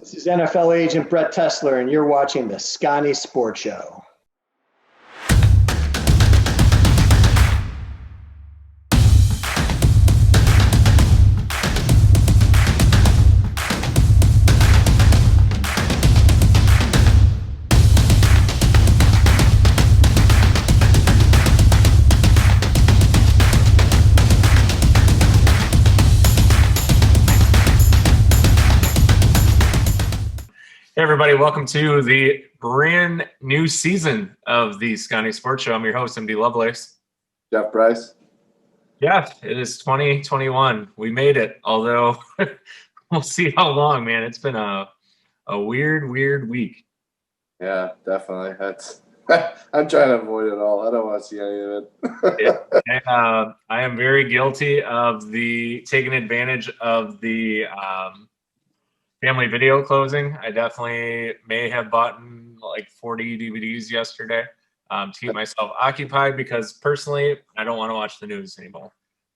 This is NFL Agent Brett Tessler, and you're watching the Sconni Sports Show. Hey everybody, welcome to the brand new season of the Sconni Sports Show. I'm your host, MD Lovelace. Jeff Bryce. Yeah, it is 2021. We made it, although we'll see how long, man. It's been a weird week. Yeah, definitely. That's I'm trying to avoid it all. I don't want to see any of it. Yeah. I am very guilty of taking advantage of the family video closing. I definitely may have bought like 40 DVDs yesterday to keep myself occupied because personally, I don't want to watch the news anymore.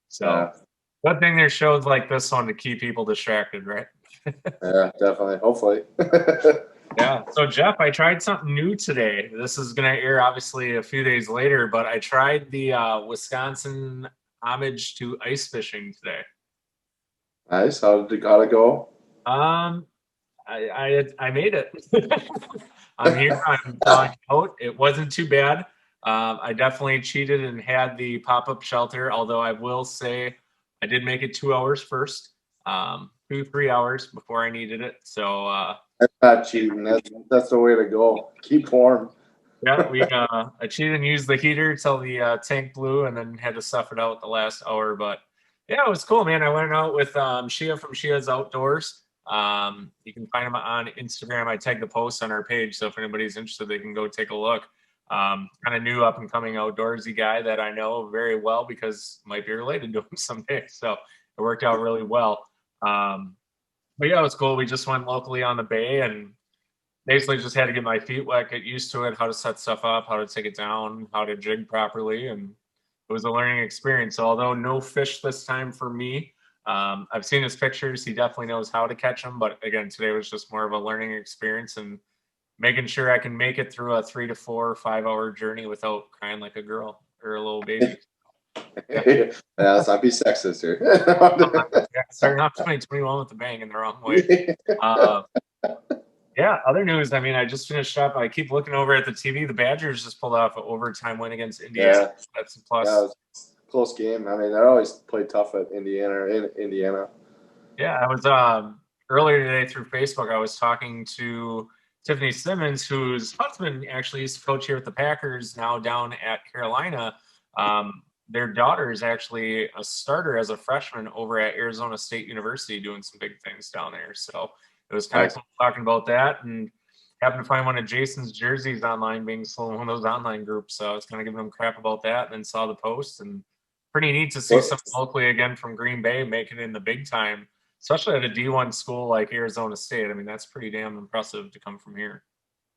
So, good thing there's shows like this one to keep people distracted, right? Yeah, definitely. Hopefully. Yeah. So, Jeff, I tried something new today. This is going to air obviously a few days later, but I tried the Wisconsin homage to ice fishing today. Nice. How did it go? I made it. I'm here. I'm thawing out. It wasn't too bad. I definitely cheated and had the pop-up shelter, although I will say I did make it 2 hours first, 3 hours before I needed it. So that's not cheating. That's the way to go. Keep warm. Yeah, I cheated and used the heater till the tank blew, and then had to suck it out the last hour. But yeah, it was cool, man. I went out with Shia from Shia's Outdoors. You can find them on Instagram. I tagged the post on our page, so if anybody's interested, they can go take a look. Kind of new up and coming outdoorsy guy that I know very well because might be related to him someday. So it worked out really well. But yeah, it was cool. We just went locally on the bay and basically just had to get my feet wet, get used to it, how to set stuff up, how to take it down, how to jig properly, and it was a learning experience. So although no fish this time for me. I've seen his pictures. He definitely knows how to catch them. But again, today was just more of a learning experience and making sure I can make it through a 3 to 4 or 5 hour journey without crying like a girl or a little baby. Yeah, let's not be sexist here. Starting off 2021 with the bang in the wrong way. Yeah, other news. I mean, I just finished up. I keep looking over at the TV. The Badgers just pulled off an overtime win against Indiana. Yeah. That's a plus. Yeah, it was a close game. I mean, they always play tough at Indiana. Yeah, I was earlier today through Facebook. I was talking to Tiffany Simmons, whose husband actually used to coach here with the Packers, now down at Carolina. Their daughter is actually a starter as a freshman over at Arizona State University, doing some big things down there. So it was kind of cool talking about that, and happened to find one of Jason's jerseys online being sold in one of those online groups. So I was kind of giving them crap about that, and then saw the post, and pretty neat to see something locally again from Green Bay making it in the big time, especially at a D1 school like Arizona State. I mean, that's pretty damn impressive to come from here.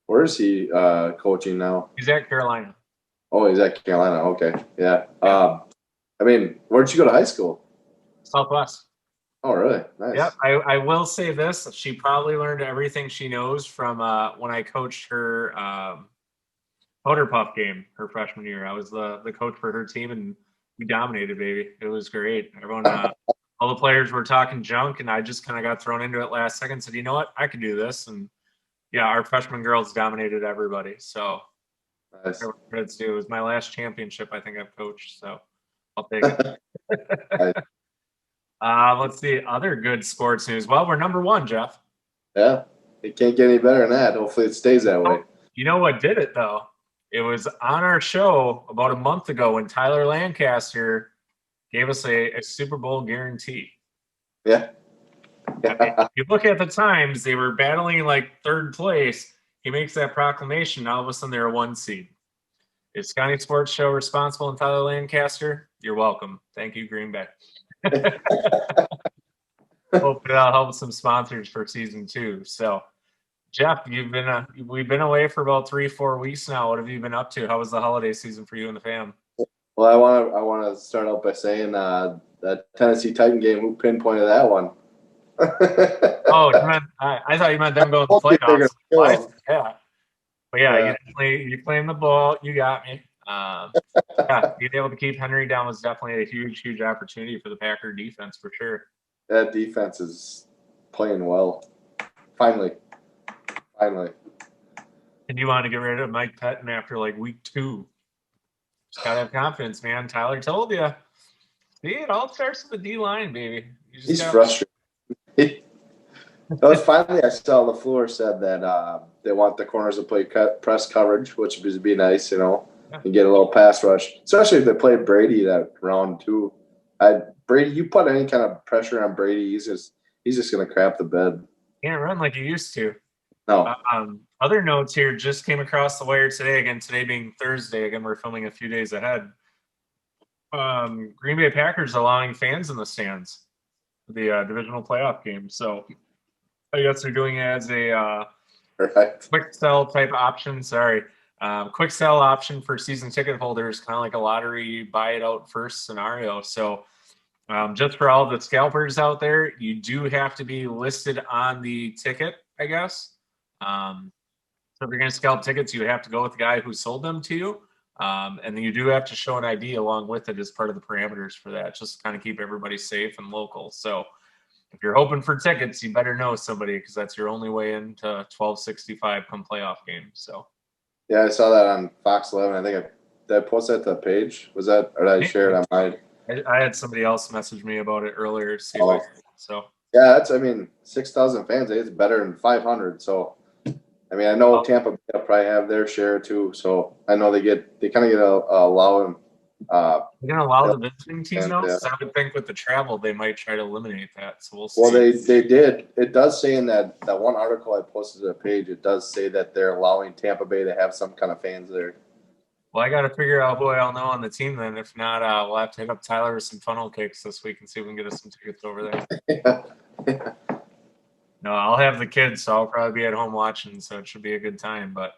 Where is he coaching now? He's at Carolina. Oh, he's at Carolina. Okay, yeah. I mean, where did you go to high school? Southwest. Oh, really? Nice. Yep. I will say this. She probably learned everything she knows from when I coached her Powder Puff game her freshman year. I was the coach for her team, and we dominated, baby. It was great. Everyone, all the players were talking junk, and I just kind of got thrown into it last second. Said, you know what? I could do this. And yeah, our freshman girls dominated everybody. So nice. Credits due. It was my last championship I think I've coached, so I'll take it. Nice. Let's see. Other good sports news. Well, we're number one, Jeff. Yeah, it can't get any better than that. Hopefully it stays that way. You know what did it, though? It was on our show about a month ago when Tyler Lancaster gave us a Super Bowl guarantee. Yeah. If you look at the times, they were battling like third place. He makes that proclamation. All of a sudden, they're a 1 seed. Is Sconni Sports Show responsible in Tyler Lancaster? You're welcome. Thank you, Green Bay. Hope it'll help some sponsors for season 2. So, Jeff, we've been away for about 3-4 weeks now. What have you been up to? How was the holiday season for you and the fam? Well, I want to start out by saying that Tennessee Titan game. Who pinpointed that one? Oh, I thought you meant them going to the Hopefully they're gonna playoffs. kill him. Yeah. But yeah, Yeah. you claim the ball. You got me. Yeah, being able to keep Henry down was definitely a huge, huge opportunity for the Packer defense for sure. That defense is playing well. Finally. And you want to get rid of Mike Pettin after like week 2. Just gotta have confidence, man. Tyler told you. See, it all starts with the D line, baby. He's frustrated. Finally, I saw LaFleur said that they want the corners to play press coverage, which would be nice, and get a little pass rush, especially if they played Brady that round 2. Brady, you put any kind of pressure on Brady, he's just gonna crap the bed. Can't run like he used to. No. Other notes here just came across the wire today. Again, today being Thursday. Again, we're filming a few days ahead. Green Bay Packers allowing fans in the stands for the divisional playoff game. So I guess they're doing it as a quick sell type option. Quick sell option for season ticket holders, kind of like a lottery buy it out first scenario. So just for all the scalpers out there, you do have to be listed on the ticket, I guess. So if you're going to scalp tickets, you have to go with the guy who sold them to you. And then you do have to show an ID along with it as part of the parameters for that, just to kind of keep everybody safe and local. So if you're hoping for tickets, you better know somebody because that's your only way into 1265 come playoff game. So yeah, I saw that on Fox 11. I think did I post that to the page? Was that, or did I share it on mine? I had somebody else message me about it earlier to see so yeah, 6,000 fans. It's better than 500. So I know Tampa Bay will probably have their share too. So I know they kind of get allowing. They're gonna allow the visiting team though. So I would think with the travel they might try to eliminate that. So we'll see. Well, they did. It does say in that one article I posted to the page. It does say that they're allowing Tampa Bay to have some kind of fans there. Well, I got to figure out who I'll know on the team then. If not, we'll have to hit up Tyler with some funnel cakes this week and see if we can get us some tickets over there. No, I'll have the kids, so I'll probably be at home watching, so it should be a good time. But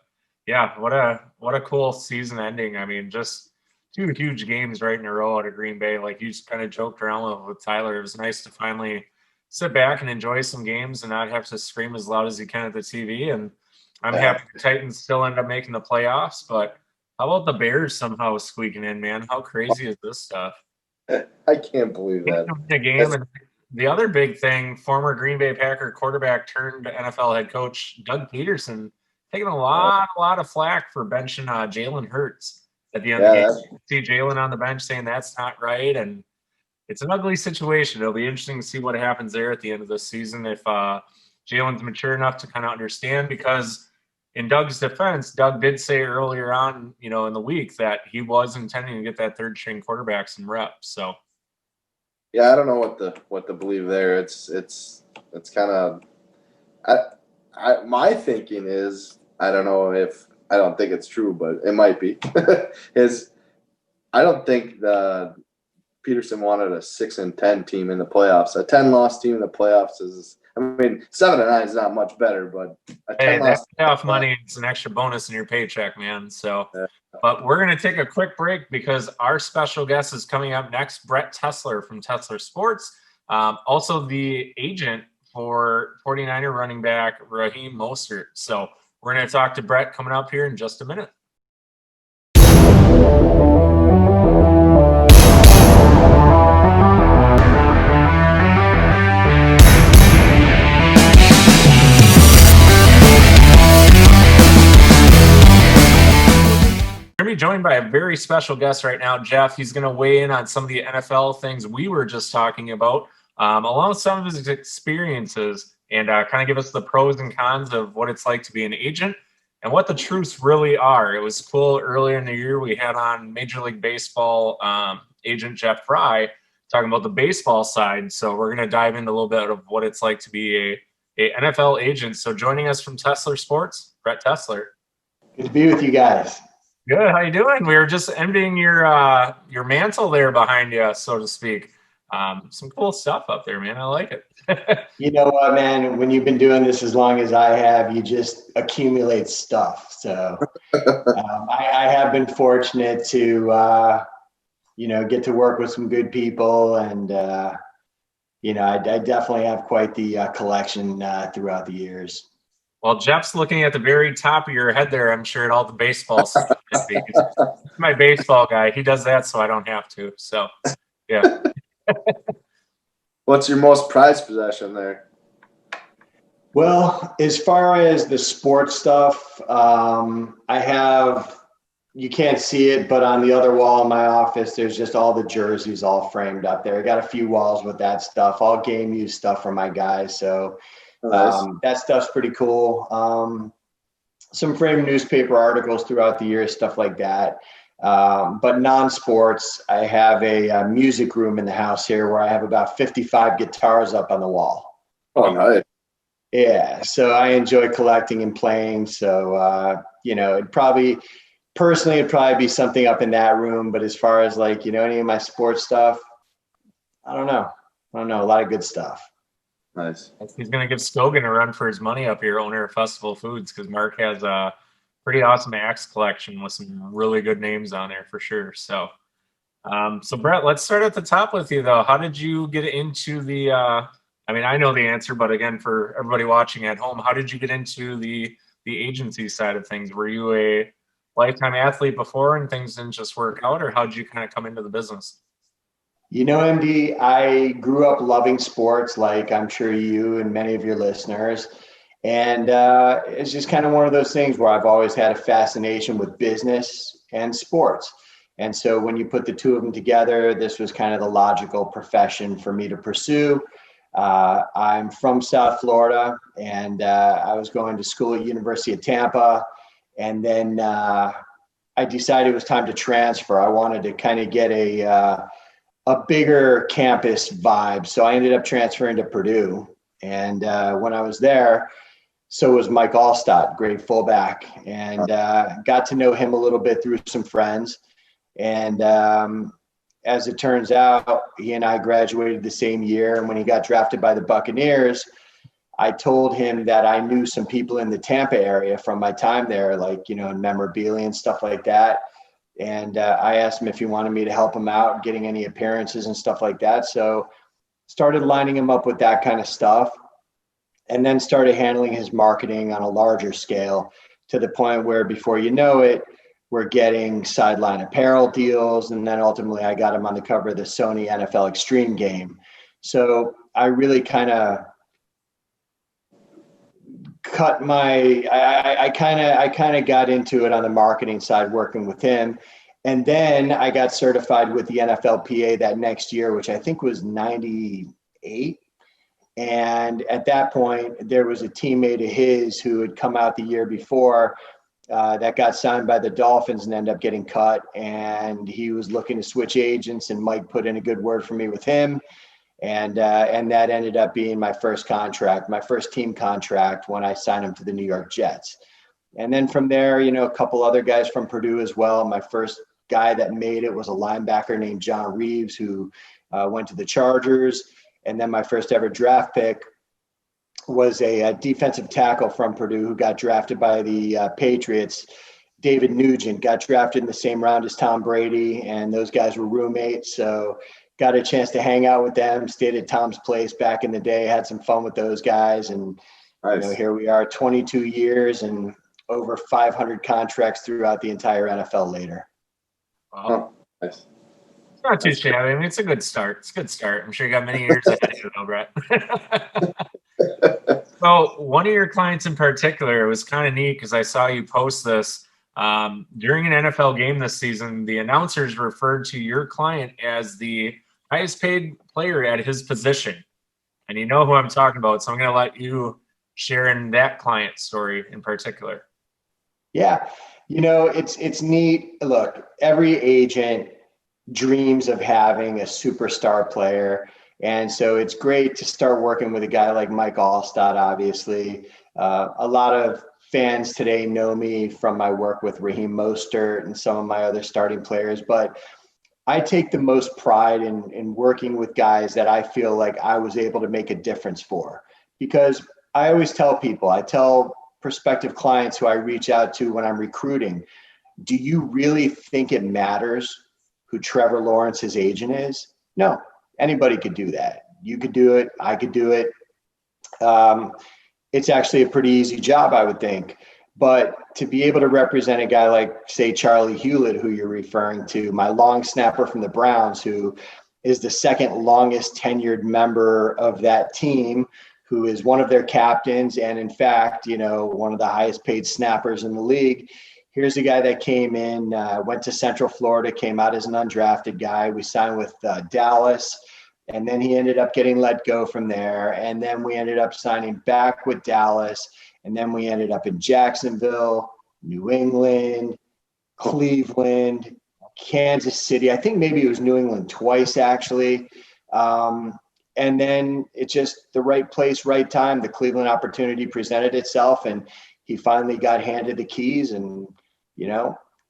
yeah, what a cool season ending. I mean, just 2 huge games right in a row out of Green Bay. Like you just kind of joked around with Tyler. It was nice to finally sit back and enjoy some games and not have to scream as loud as you can at the TV. And I'm happy the Titans still end up making the playoffs, but how about the Bears somehow squeaking in, man? How crazy is this stuff? I can't believe that. The game. And the other big thing, former Green Bay Packer quarterback turned NFL head coach Doug Peterson taking a lot of flack for benching Jalen Hurts at the end of the game. See Jalen on the bench saying that's not right, and it's an ugly situation. It'll be interesting to see what happens there at the end of the season if Jalen's mature enough to kind of understand, because in Doug's defense, Doug did say earlier on, in the week that he was intending to get that third string quarterback some reps. So, yeah, I don't know what to believe there. It's kind of, my thinking is, I don't think it's true, but it might be. I don't think Peterson wanted a 6-10 team in the playoffs. A 10-loss team in the playoffs is. 7-9 is not much better, but that's playoff money. It's an extra bonus in your paycheck, man. So, but we're going to take a quick break because our special guest is coming up next, Brett Tessler from Tessler Sports. Also the agent for 49er running back Raheem Mostert. So we're going to talk to Brett coming up here in just a minute. We're going to be joined by a very special guest right now, Jeff. He's going to weigh in on some of the NFL things we were just talking about, along with some of his experiences, and kind of give us the pros and cons of what it's like to be an agent and what the truths really are. It was cool earlier in the year we had on Major League Baseball agent Jeff Fry talking about the baseball side. So we're going to dive into a little bit of what it's like to be a NFL agent. So joining us from Tessler Sports, Brett Tessler. Good to be with you guys. Good. How you doing? We were just emptying your mantle there behind you, so to speak. Some cool stuff up there, man. I like it. You know what, man? When you've been doing this as long as I have, you just accumulate stuff. So I have been fortunate to, get to work with some good people and, I definitely have quite the collection throughout the years. Well, Jeff's looking at the very top of your head there, I'm sure, at all the baseball stuff. He's my baseball guy. He does that so I don't have to. So, yeah. What's your most prized possession there? Well, as far as the sports stuff, I have, you can't see it, but on the other wall in my office, there's just all the jerseys all framed up there. I got a few walls with that stuff, all game use stuff for my guys. So Nice. that stuff's pretty cool. Some framed newspaper articles throughout the year, stuff like that. But non-sports, I have a music room in the house here where I have about 55 guitars up on the wall. Oh, nice. Yeah, so I enjoy collecting and playing. So, it'd probably be something up in that room. But as far as like, any of my sports stuff, I don't know. A lot of good stuff. Nice. He's going to give Scogan a run for his money up here, owner of Festival Foods, because Mark has a pretty awesome axe collection with some really good names on there for sure. So, Brett, let's start at the top with you, though. How did you get into the I know the answer, but again, for everybody watching at home, how did you get into the agency side of things? Were you a lifetime athlete before and things didn't just work out, or how did you kind of come into the business? MD, I grew up loving sports, like I'm sure you and many of your listeners. And it's just kind of one of those things where I've always had a fascination with business and sports. And so when you put the two of them together, this was kind of the logical profession for me to pursue. I'm from South Florida, and I was going to school at University of Tampa. And then I decided it was time to transfer. I wanted to kind of get a bigger campus vibe. So I ended up transferring to Purdue. And when I was there, so was Mike Allstott, great fullback, and got to know him a little bit through some friends. And as it turns out, he and I graduated the same year. And when he got drafted by the Buccaneers, I told him that I knew some people in the Tampa area from my time there, like, in memorabilia and stuff like that. And I asked him if he wanted me to help him out, getting any appearances and stuff like that. So started lining him up with that kind of stuff, and then started handling his marketing on a larger scale, to the point where before you know it, we're getting sideline apparel deals. And then ultimately I got him on the cover of the Sony NFL Extreme game. So I really kind of I kind of got into it on the marketing side, working with him. And then I got certified with the NFLPA that next year, which I think was 98. And at that point, there was a teammate of his who had come out the year before that got signed by the Dolphins and ended up getting cut. And he was looking to switch agents, and Mike put in a good word for me with him. And that ended up being my first contract, my first team contract, when I signed him to the New York Jets. And then from there, a couple other guys from Purdue as well. My first guy that made it was a linebacker named John Reeves, who went to the Chargers. And then my first ever draft pick was a defensive tackle from Purdue who got drafted by the Patriots. David Nugent got drafted in the same round as Tom Brady, and those guys were roommates. So got a chance to hang out with them, stayed at Tom's place back in the day, had some fun with those guys. And, Nice. Here we are 22 years and over 500 contracts throughout the entire NFL later. Wow. Oh, nice. It's not too shabby. It's a good start. It's a good start. I'm sure you got many years ahead of you, though, Brett. So one of your clients in particular, it was kind of neat because I saw you post this. During an NFL game this season, the announcers referred to your client as the highest paid player at his position. And you know who I'm talking about, so I'm going to let you share in that client story in particular. Yeah, it's neat. Look, every agent dreams of having a superstar player. And so it's great to start working with a guy like Mike Allstott, obviously. A lot of fans today know me from my work with Raheem Mostert and some of my other starting players, but I take the most pride in working with guys that I feel like I was able to make a difference for. Because I always tell people, I tell prospective clients who I reach out to when I'm recruiting, do you really think it matters who Trevor Lawrence's agent is? No, anybody could do that. you could do it. I could do it. It's actually a pretty easy job, I would think. But to be able to represent a guy like, say, Charlie Hewlett, who you're referring to, my long snapper from the Browns, who is the second longest tenured member of that team, who is one of their captains, and in fact, one of the highest paid snappers in the league. Here's a guy that came in, went to Central Florida, came out as an undrafted guy. We signed with Dallas, and then he ended up getting let go from there. And then we ended up signing back with Dallas, and then we ended up in Jacksonville, New England, Cleveland, Kansas City. I think maybe it was New England twice, actually. And then it's just the right place, right time. The Cleveland opportunity presented itself, and he finally got handed the keys and,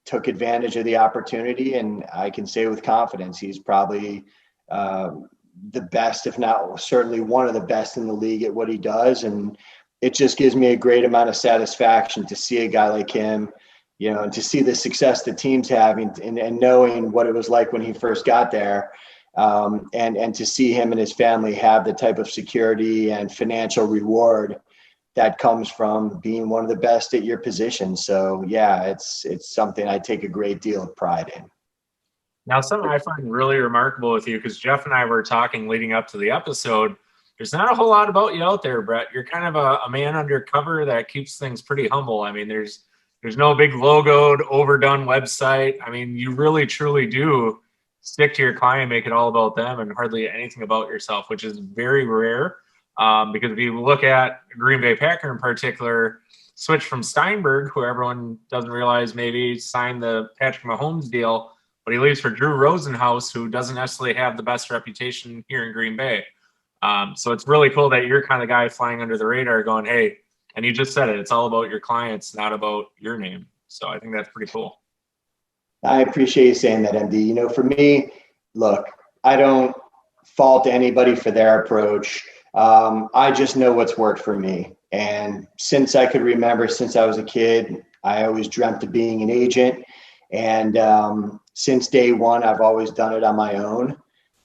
took advantage of the opportunity. And I can say with confidence, he's probably the best, if not certainly one of the best in the league at what he does. And it just gives me a great amount of satisfaction to see a guy like him, and to see the success the team's having and knowing what it was like when he first got there. And to see him and his family have the type of security and financial reward that comes from being one of the best at your position. So yeah, it's something I take a great deal of pride in. Now, something I find really remarkable with you, because Jeff and I were talking leading up to the episode, there's not a whole lot about you out there, Brett. You're kind of a man undercover that keeps things pretty humble. I mean, there's no big logoed, overdone website. I mean, you really, truly do stick to your client, make it all about them and hardly anything about yourself, which is very rare. Because if you look at Green Bay Packer in particular, switch from Steinberg, who everyone doesn't realize maybe signed the Patrick Mahomes deal, but he leaves for Drew Rosenhaus, who doesn't necessarily have the best reputation here in Green Bay. So it's really cool that you're kind of guy flying under the radar going, hey, and you just said it, it's all about your clients, not about your name. So I think that's pretty cool. I appreciate you saying that, MD. For me, look, I don't fault anybody for their approach. I just know what's worked for me. And since I could remember, since I was a kid, I always dreamt of being an agent. And since day one, I've always done it on my own.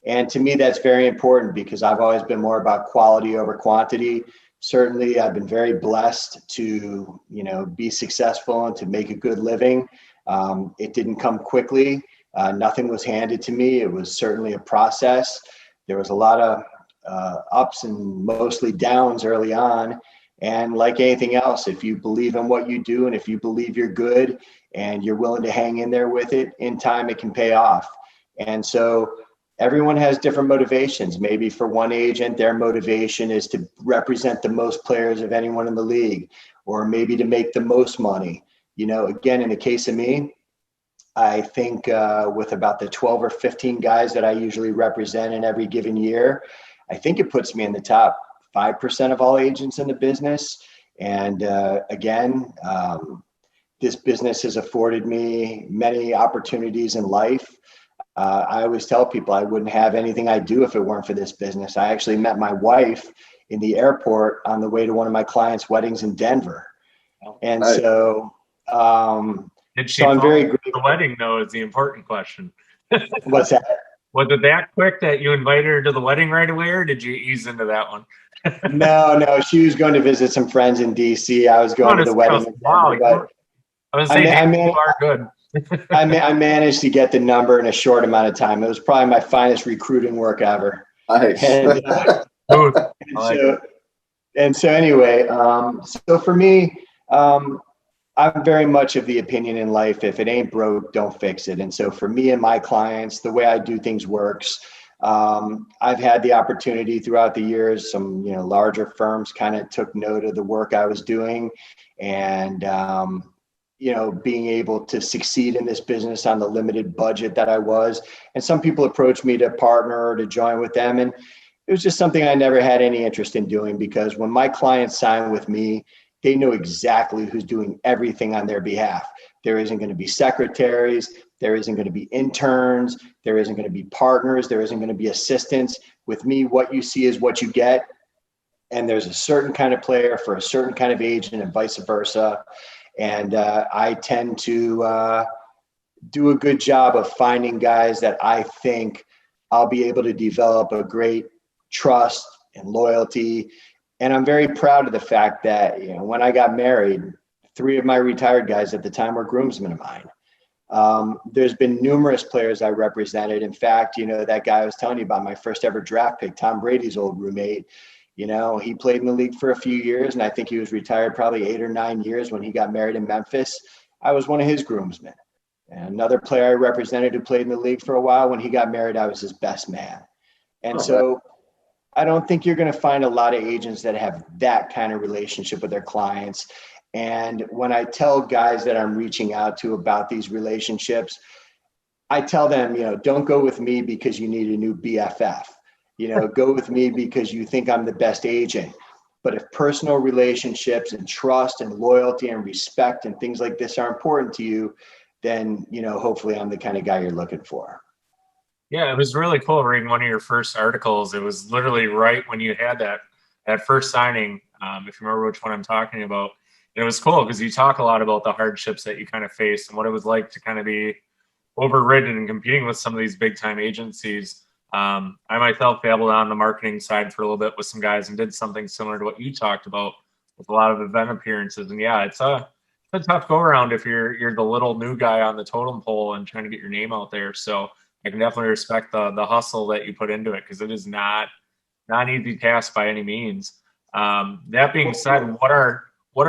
And to me, that's very important because I've always been more about quality over quantity. Certainly, I've been very blessed to, be successful and to make a good living. It didn't come quickly. Nothing was handed to me. It was certainly a process. There was a lot of ups and mostly downs early on. And like anything else, if you believe in what you do and if you believe you're good and you're willing to hang in there with it, in time it can pay off. And so everyone has different motivations. Maybe for one agent, their motivation is to represent the most players of anyone in the league, or maybe to make the most money. Again, in the case of me, I think with about the 12 or 15 guys that I usually represent in every given year, I think it puts me in the top 5% of all agents in the business. And again, this business has afforded me many opportunities in life. I always tell people I wouldn't have anything I do if it weren't for this business. I actually met my wife in the airport on the way to one of my clients' weddings in Denver. And nice. so, Did she so I'm very grateful. The wedding, though, is the important question. What's that? Was it that quick that you invited her to the wedding right away, or did you ease into that one? No. She was going to visit some friends in DC. I was going to the wedding. Wow. I was saying, you are good. I managed to get the number in a short amount of time. It was probably my finest recruiting work ever. Nice. And so anyway, so for me, I'm very much of the opinion in life, if it ain't broke, don't fix it. And so for me and my clients, the way I do things works. I've had the opportunity throughout the years, some, larger firms kind of took note of the work I was doing and, being able to succeed in this business on the limited budget that I was. And some people approached me to partner or to join with them. And it was just something I never had any interest in doing, because when my clients sign with me, they know exactly who's doing everything on their behalf. There isn't going to be secretaries. There isn't going to be interns. There isn't going to be partners. There isn't going to be assistants. With me, what you see is what you get. And there's a certain kind of player for a certain kind of agent and vice versa. And I tend to do a good job of finding guys that I think I'll be able to develop a great trust and loyalty. And I'm very proud of the fact that, when I got married, 3 of my retired guys at the time were groomsmen of mine. There's been numerous players I represented. In fact, that guy I was telling you about, my first ever draft pick, Tom Brady's old roommate, he played in the league for a few years, and I think he was retired probably 8 or 9 years when he got married in Memphis. I was one of his groomsmen. And another player I represented who played in the league for a while, when he got married, I was his best man. And so I don't think you're going to find a lot of agents that have that kind of relationship with their clients. And when I tell guys that I'm reaching out to about these relationships, I tell them, don't go with me because you need a new BFF. Go with me because you think I'm the best agent. But if personal relationships and trust and loyalty and respect and things like this are important to you, then, hopefully I'm the kind of guy you're looking for. Yeah, it was really cool reading one of your first articles. It was literally right when you had that first signing, if you remember which one I'm talking about. And it was cool because you talk a lot about the hardships that you kind of faced and what it was like to kind of be overridden and competing with some of these big time agencies. I myself dabbled on the marketing side for a little bit with some guys and did something similar to what you talked about with a lot of event appearances. And yeah, it's a tough go around if you're the little new guy on the totem pole and trying to get your name out there. So I can definitely respect the hustle that you put into it, because it is not an easy task by any means. That being said, what are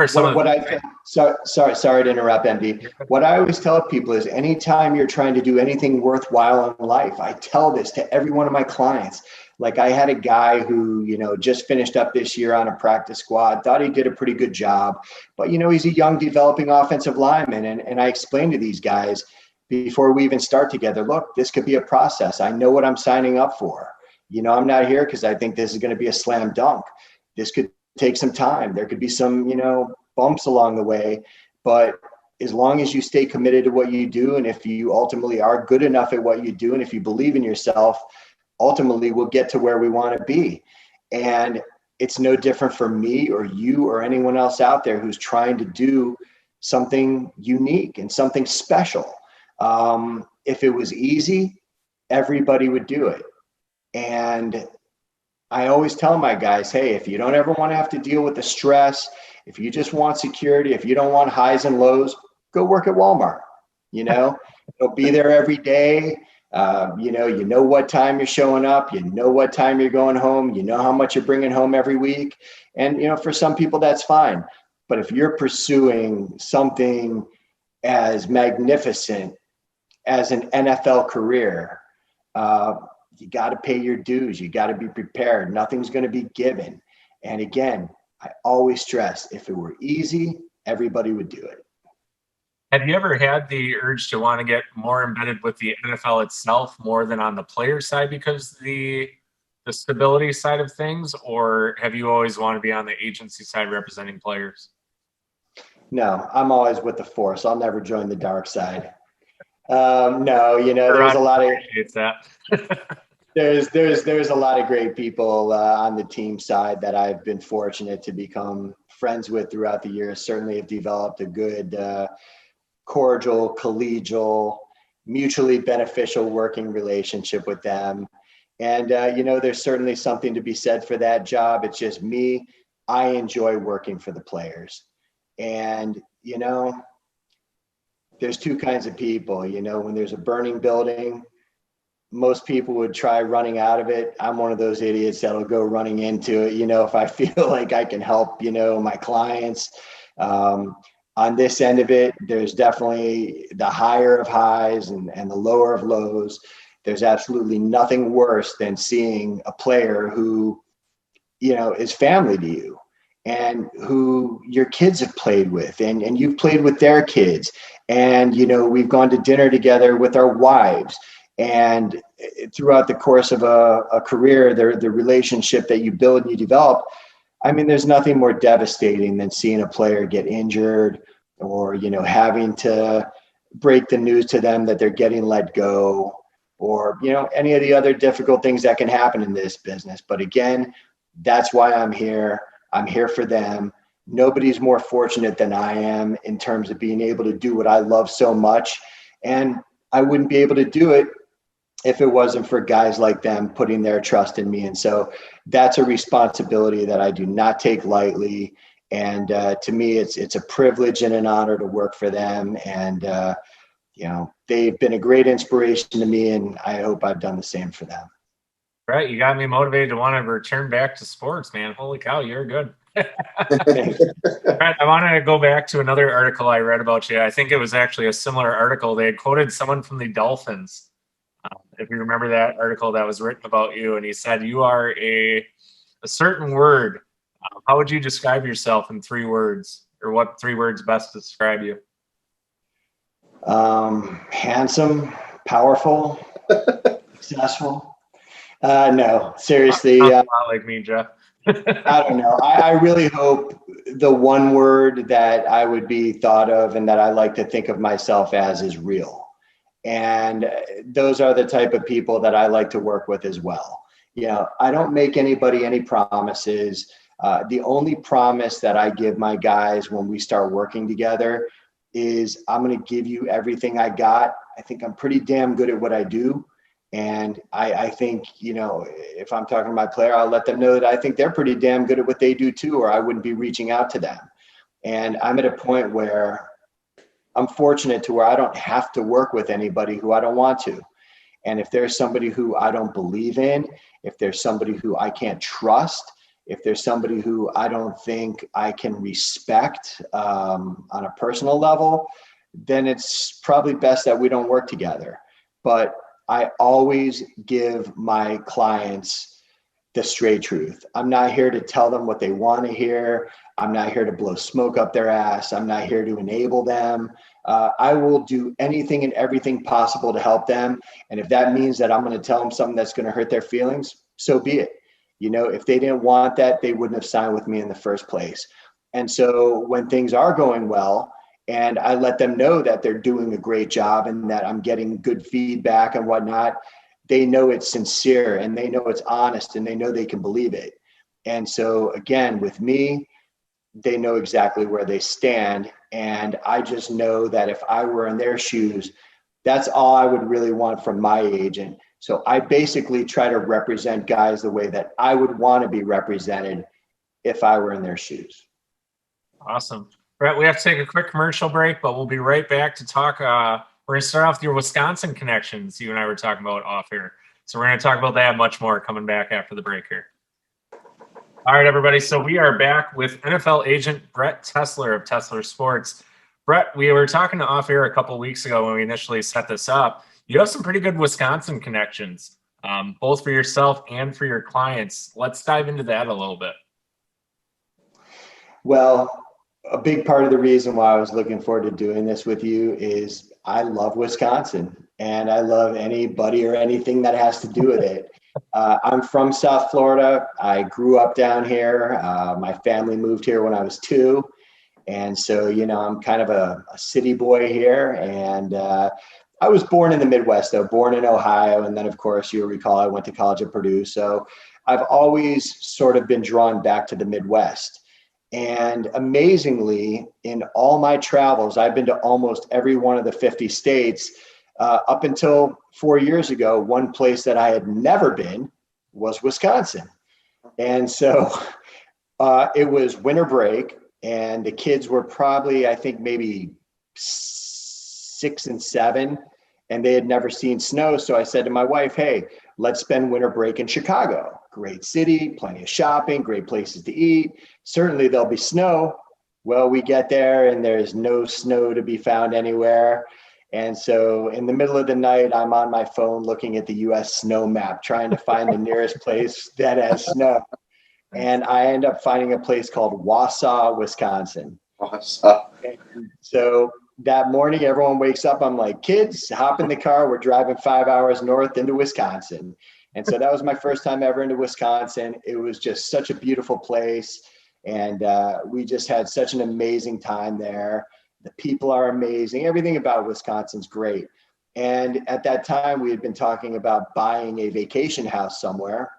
some of the sorry to interrupt, MD. What I always tell people is, anytime you're trying to do anything worthwhile in life, I tell this to every one of my clients. Like, I had a guy who, just finished up this year on a practice squad, thought he did a pretty good job, but, he's a young developing offensive lineman. And I explained to these guys before we even start together, look, this could be a process. I know what I'm signing up for. I'm not here because I think this is going to be a slam dunk. This could take some time. There could be some, bumps along the way, but as long as you stay committed to what you do, and if you ultimately are good enough at what you do, and if you believe in yourself, ultimately we'll get to where we want to be. And it's no different for me or you or anyone else out there who's trying to do something unique and something special. If it was easy, everybody would do it. And I always tell my guys, hey, if you don't ever want to have to deal with the stress, if you just want security, if you don't want highs and lows, go work at Walmart. You'll be there every day. You know what time you're showing up, what time you're going home, how much you're bringing home every week. And, for some people that's fine. But if you're pursuing something as magnificent as an NFL career, you got to pay your dues. You got to be prepared. Nothing's going to be given. And again, I always stress, if it were easy, everybody would do it. Have you ever had the urge to want to get more embedded with the NFL itself more than on the player side because the stability side of things, or have you always wanted to be on the agency side representing players? No, I'm always with the force. I'll never join the dark side. No, there's a lot of that. there's a lot of great people on the team side that I've been fortunate to become friends with throughout the years. Certainly have developed a good, cordial, collegial, mutually beneficial working relationship with them. And, there's certainly something to be said for that job. It's just me. I enjoy working for the players. And, there's two kinds of people. When there's a burning building, most people would try running out of it. I'm one of those idiots that'll go running into it, if I feel like I can help, my clients. On this end of it, there's definitely the higher of highs and the lower of lows. There's absolutely nothing worse than seeing a player who, is family to you and who your kids have played with and you've played with their kids. And, we've gone to dinner together with our wives. And throughout the course of a career, the relationship that you build and you develop, I mean, there's nothing more devastating than seeing a player get injured or, having to break the news to them that they're getting let go or, any of the other difficult things that can happen in this business. But again, that's why I'm here. I'm here for them. Nobody's more fortunate than I am in terms of being able to do what I love so much. And I wouldn't be able to do it if it wasn't for guys like them putting their trust in me. And so that's a responsibility that I do not take lightly. And to me, it's a privilege and an honor to work for them. And, they've been a great inspiration to me, and I hope I've done the same for them. Right. You got me motivated to want to return back to sports, man. Holy cow, you're good. Thanks. Right, I want to go back to another article I read about you. I think it was actually a similar article. They had quoted someone from the Dolphins. If you remember that article that was written about you, and he said you are a certain word. How would you describe yourself in 3 words, or what 3 words best describe you? Handsome, powerful, successful. No, seriously. Sounds a lot like me, Jeff. I don't know. I really hope the one word that I would be thought of and that I like to think of myself as is real. And those are the type of people that I like to work with as well. I don't make anybody any promises. The only promise that I give my guys when we start working together is I'm going to give you everything I got. I think I'm pretty damn good at what I do. And I think, if I'm talking to my player, I'll let them know that I think they're pretty damn good at what they do too, or I wouldn't be reaching out to them. And I'm at a point where I'm fortunate to where I don't have to work with anybody who I don't want to. And if there's somebody who I don't believe in, if there's somebody who I can't trust, if there's somebody who I don't think I can respect on a personal level, then it's probably best that we don't work together. But I always give my clients the straight truth. I'm not here to tell them what they want to hear. I'm not here to blow smoke up their ass. I'm not here to enable them. I will do anything and everything possible to help them. And if that means that I'm going to tell them something that's going to hurt their feelings, so be it. If they didn't want that, they wouldn't have signed with me in the first place. And so when things are going well, and I let them know that they're doing a great job and that I'm getting good feedback and whatnot, they know it's sincere and they know it's honest and they know they can believe it. And so again, with me, they know exactly where they stand. And I just know that if I were in their shoes, that's all I would really want from my agent. So I basically try to represent guys the way that I would want to be represented if I were in their shoes. Awesome. Brett, we have to take a quick commercial break, but we'll be right back to talk. We're going to start off with your Wisconsin connections you and I were talking about off here. So we're going to talk about that much more coming back after the break here. All right, everybody. So we are back with NFL agent Brett Tessler of Tessler Sports. Brett, we were talking off air a couple of weeks ago when we initially set this up. You have some pretty good Wisconsin connections, both for yourself and for your clients. Let's dive into that a little bit. Well, a big part of the reason why I was looking forward to doing this with you is I love Wisconsin and I love anybody or anything that has to do with it. I'm from South Florida. I grew up down here. My family moved here when I was 2. And so, I'm kind of a city boy here. And I was born in the Midwest, though, born in Ohio. And then, of course, you'll recall I went to college at Purdue. So I've always sort of been drawn back to the Midwest. And amazingly, in all my travels, I've been to almost every one of the 50 states. Up until 4 years ago, one place that I had never been was Wisconsin. And so it was winter break, and the kids were probably, I think, maybe 6 and 7, and they had never seen snow. So I said to my wife, hey, let's spend winter break in Chicago. Great city, plenty of shopping, great places to eat. Certainly there'll be snow. Well, we get there and there's no snow to be found anywhere. And so in the middle of the night, I'm on my phone looking at the US snow map, trying to find the nearest place that has snow. And I end up finding a place called Wausau, Wisconsin. Wausau. And so that morning, everyone wakes up. I'm like, kids, hop in the car. We're driving 5 hours north into Wisconsin. And so that was my first time ever into Wisconsin. It was just such a beautiful place. And we just had such an amazing time there. The people are amazing. Everything about Wisconsin's great. And at that time, we had been talking about buying a vacation house somewhere.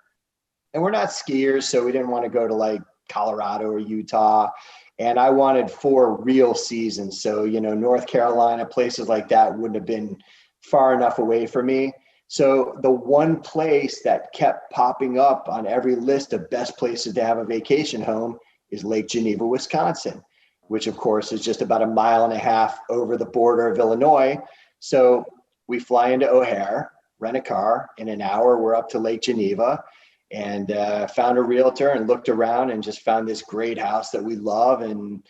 And we're not skiers, so we didn't want to go to like Colorado or Utah. And I wanted 4 real seasons. So, North Carolina, places like that wouldn't have been far enough away for me. So the one place that kept popping up on every list of best places to have a vacation home is Lake Geneva, Wisconsin, which of course is just about 1.5 miles over the border of Illinois. So we fly into O'Hare, rent a car. In an hour, we're up to Lake Geneva, and found a realtor and looked around and just found this great house that we love. And,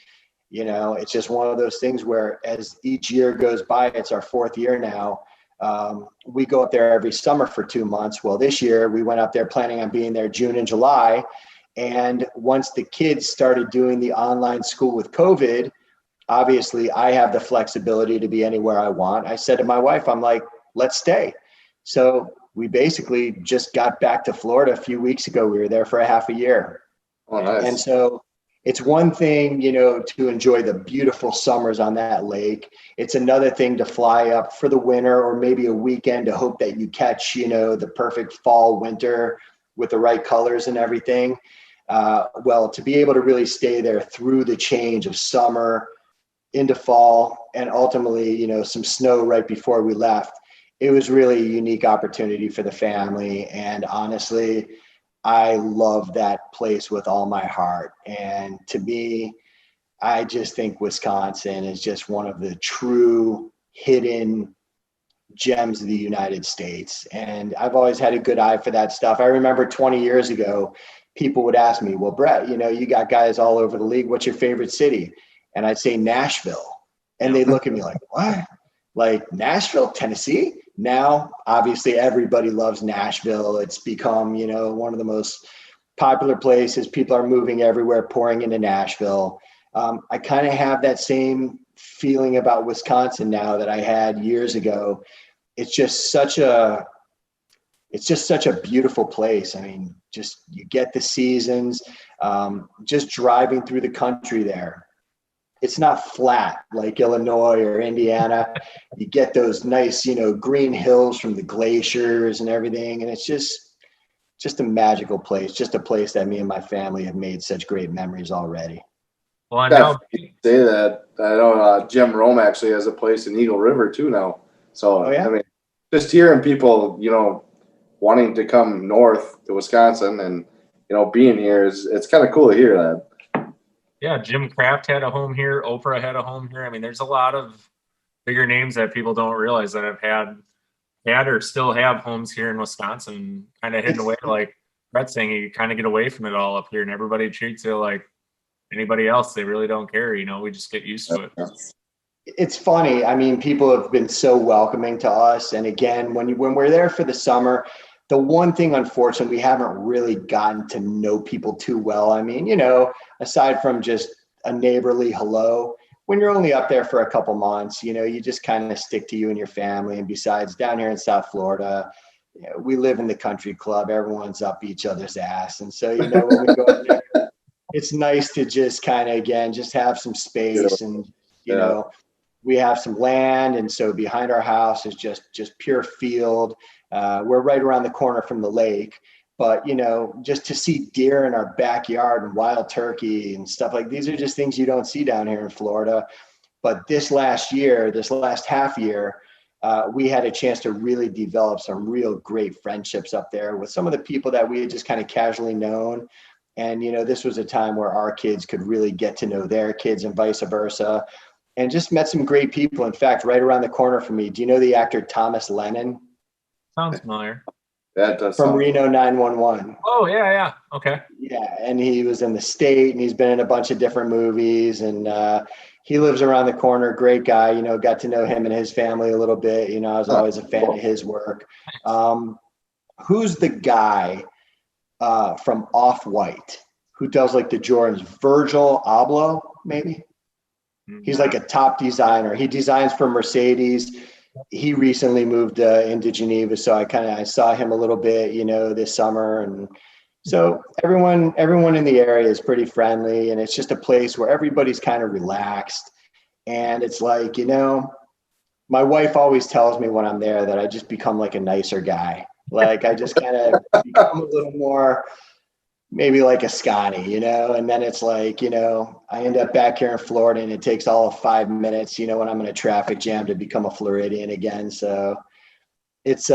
you know, it's just one of those things where as each year goes by, it's our 4th year now. We go up there every summer for 2 months. Well, this year we went up there planning on being there June and July. And once the kids started doing the online school with COVID, obviously I have the flexibility to be anywhere I want. I said to my wife, I'm like, let's stay. So we basically just got back to Florida a few weeks ago. We were there for a half a year. Oh, nice. And so it's one thing, you know, to enjoy the beautiful summers on that lake. It's another thing to fly up for the winter or maybe a weekend to hope that you catch, you know, the perfect fall, winter with the right colors and everything. Well, to be able to really stay there through the change of summer into fall and ultimately, you know, some snow right before we left, it was really a unique opportunity for the family. And honestly, I love that place with all my heart. And to me, I just think Wisconsin is just one of the true hidden gems of the United States. And I've always had a good eye for that stuff. I remember 20 years ago, people would ask me, well, Brett, you know, you got guys all over the league. What's your favorite city? And I'd say Nashville. And they look at me like, what? Like Nashville, Tennessee? Now, obviously, everybody loves Nashville. It's become, you know, one of the most popular places. People are moving everywhere, pouring into Nashville. I kind of have that same feeling about Wisconsin now that I had years ago. It's just such a beautiful place. I mean, just you get the seasons, just driving through the country there. It's not flat like Illinois or Indiana. You get those nice, you know, green hills from the glaciers and everything. And it's just a magical place, just a place that me and my family have made such great memories already. Well, I know. Say that. I know Jim Rome actually has a place in Eagle River too now. So, I mean, just hearing people, you know, wanting to come north to Wisconsin and, you know, being here it's kind of cool to hear that. Yeah, Jim Kraft had a home here. Oprah had a home here. I mean, there's a lot of bigger names that people don't realize that have had or still have homes here in Wisconsin, kind of hidden away. Like Brett's saying, you kind of get away from it all up here, and everybody treats it like anybody else. They really don't care. You know, we just get used to it. It's funny. I mean, people have been so welcoming to us. And again, when we're there for the summer, the one thing, unfortunately, we haven't really gotten to know people too well. I mean, you know, aside from just a neighborly hello, when you're only up there for a couple months, you know, you just kind of stick to you and your family. And besides, down here in South Florida, you know, we live in the country club. Everyone's up each other's ass. And so, you know, when we go up there, it's nice to just kind of, again, just have some space and, you know, we have some land. And so behind our house is just pure field. We're right around the corner from the lake, but, you know, just to see deer in our backyard and wild turkey and stuff like these are just things you don't see down here in Florida. But this last half year, we had a chance to really develop some real great friendships up there with some of the people that we had just kind of casually known. And, you know, this was a time where our kids could really get to know their kids and vice versa, and just met some great people. In fact, right around the corner from me, do you know the actor Thomas Lennon? Sounds familiar. That does From Reno 911. Oh, yeah. Okay. Yeah, and he was in The State, and he's been in a bunch of different movies, and he lives around the corner. Great guy, you know, got to know him and his family a little bit. You know, I was always a fan of his work. Who's the guy from Off-White who does like the Jordans? Virgil Abloh, maybe? He's like a top designer. He designs for Mercedes. He recently moved into Geneva, so I saw him a little bit, you know, this summer. And so everyone in the area is pretty friendly, and it's just a place where everybody's kind of relaxed. And it's like, you know, my wife always tells me when I'm there that I just become like a nicer guy. Like I just kind of become a little more, maybe like a Sconni, you know, and then it's like, you know, I end up back here in Florida and it takes all of 5 minutes, you know, when I'm in a traffic jam to become a Floridian again. So it's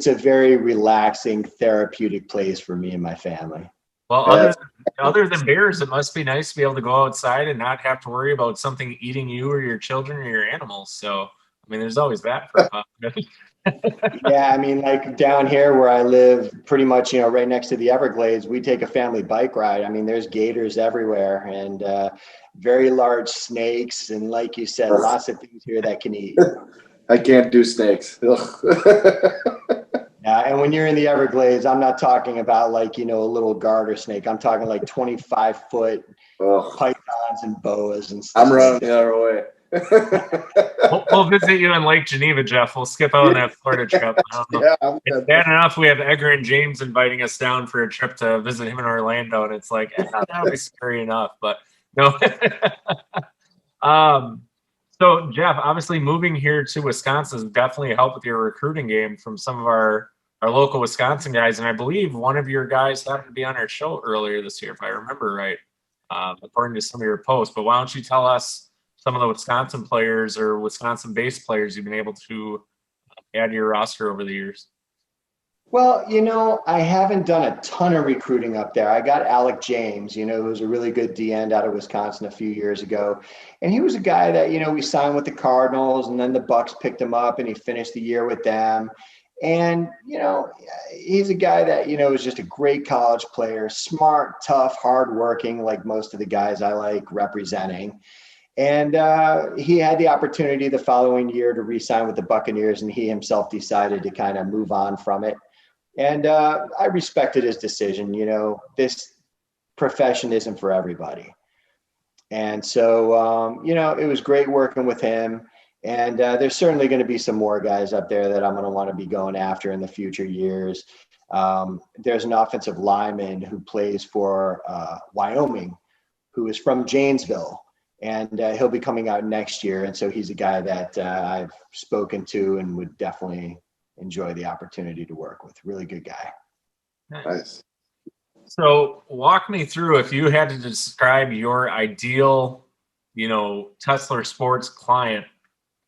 a very relaxing, therapeutic place for me and my family. Well, other than bears, it must be nice to be able to go outside and not have to worry about something eating you or your children or your animals. So, I mean, there's always that for a possibility. Yeah, I mean, like down here where I live, pretty much, right next to the Everglades, we take a family bike ride. I mean, there's gators everywhere and very large snakes. And like you said, lots of things here that can eat. I can't do snakes. Yeah, and when you're in the Everglades, I'm not talking about like, a little garter snake. I'm talking like 25-foot pythons and boas and stuff. I'm running the other way. We'll visit you in Lake Geneva, Jeff. We'll skip out on that Florida trip. It's bad enough we have Edgar and James inviting us down for a trip to visit him in Orlando, and it's like, that'll be scary enough. But no. So, Jeff, obviously moving here to Wisconsin has definitely helped with your recruiting game from some of our local Wisconsin guys. And I believe one of your guys happened to be on our show earlier this year, if I remember right, according to some of your posts. But why don't you tell us some of the Wisconsin players or Wisconsin-based players you've been able to add to your roster over the years? Well, I haven't done a ton of recruiting up there. I got Alec James, who was a really good D-end out of Wisconsin a few years ago. And he was a guy that, we signed with the Cardinals, and then the Bucks picked him up and he finished the year with them. And, he's a guy that, is just a great college player, smart, tough, hardworking, like most of the guys I like representing. And he had the opportunity the following year to re-sign with the Buccaneers, and he himself decided to kind of move on from it. And I respected his decision. This profession isn't for everybody. And so, it was great working with him. And there's certainly going to be some more guys up there that I'm going to want to be going after in the future years. There's an offensive lineman who plays for Wyoming, who is from Janesville. And he'll be coming out next year. And so he's a guy that I've spoken to and would definitely enjoy the opportunity to work with. Really good guy. Nice. So walk me through, if you had to describe your ideal, Tessler Sports client,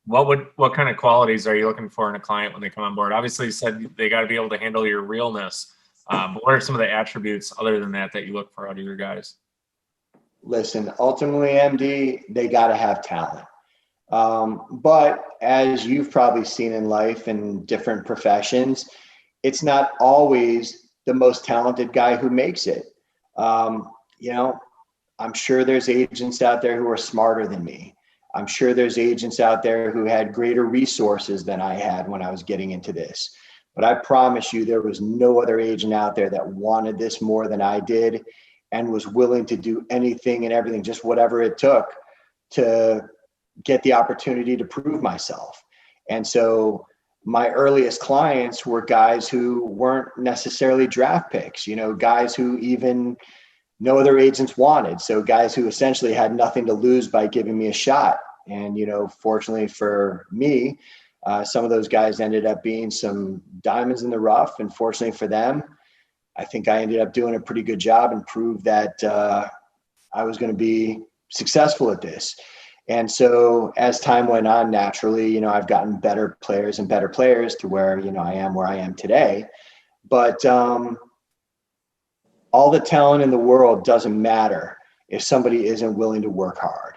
what kind of qualities are you looking for in a client when they come on board? Obviously you said they got to be able to handle your realness. But what are some of the attributes other than that you look for out of your guys? Listen, ultimately, MD, they got to have talent. But as you've probably seen in life in different professions, it's not always the most talented guy who makes it. I'm sure there's agents out there who are smarter than me. I'm sure there's agents out there who had greater resources than I had when I was getting into this. But I promise you, there was no other agent out there that wanted this more than I did and was willing to do anything and everything, just whatever it took to get the opportunity to prove myself. And so my earliest clients were guys who weren't necessarily draft picks, guys who even no other agents wanted. So guys who essentially had nothing to lose by giving me a shot. And, fortunately for me, some of those guys ended up being some diamonds in the rough. And fortunately for them, I think I ended up doing a pretty good job and proved that I was going to be successful at this. And so as time went on, naturally, I've gotten better players to where, I am where I am today. But all the talent in the world doesn't matter if somebody isn't willing to work hard.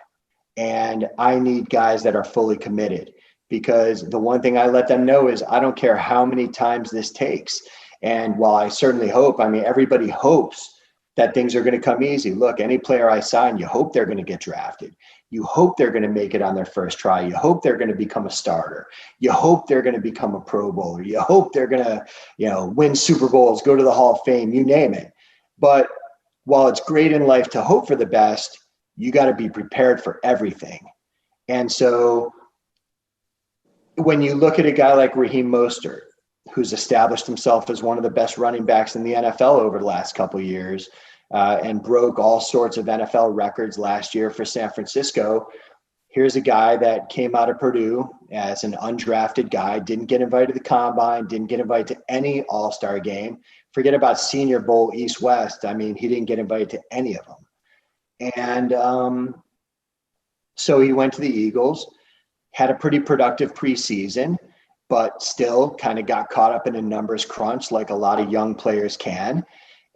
And I need guys that are fully committed, because the one thing I let them know is I don't care how many times this takes. And while I certainly hope, everybody hopes that things are going to come easy. Look, any player I sign, you hope they're going to get drafted. You hope they're going to make it on their first try. You hope they're going to become a starter. You hope they're going to become a Pro Bowler. You hope they're going to, win Super Bowls, go to the Hall of Fame, you name it. But while it's great in life to hope for the best, you got to be prepared for everything. And so when you look at a guy like Raheem Mostert, who's established himself as one of the best running backs in the NFL over the last couple of years, and broke all sorts of NFL records last year for San Francisco. Here's a guy that came out of Purdue as an undrafted guy, didn't get invited to the combine, didn't get invited to any all-star game. Forget about Senior Bowl, East-West. He didn't get invited to any of them. And so he went to the Eagles, had a pretty productive preseason, but still kind of got caught up in a numbers crunch like a lot of young players can.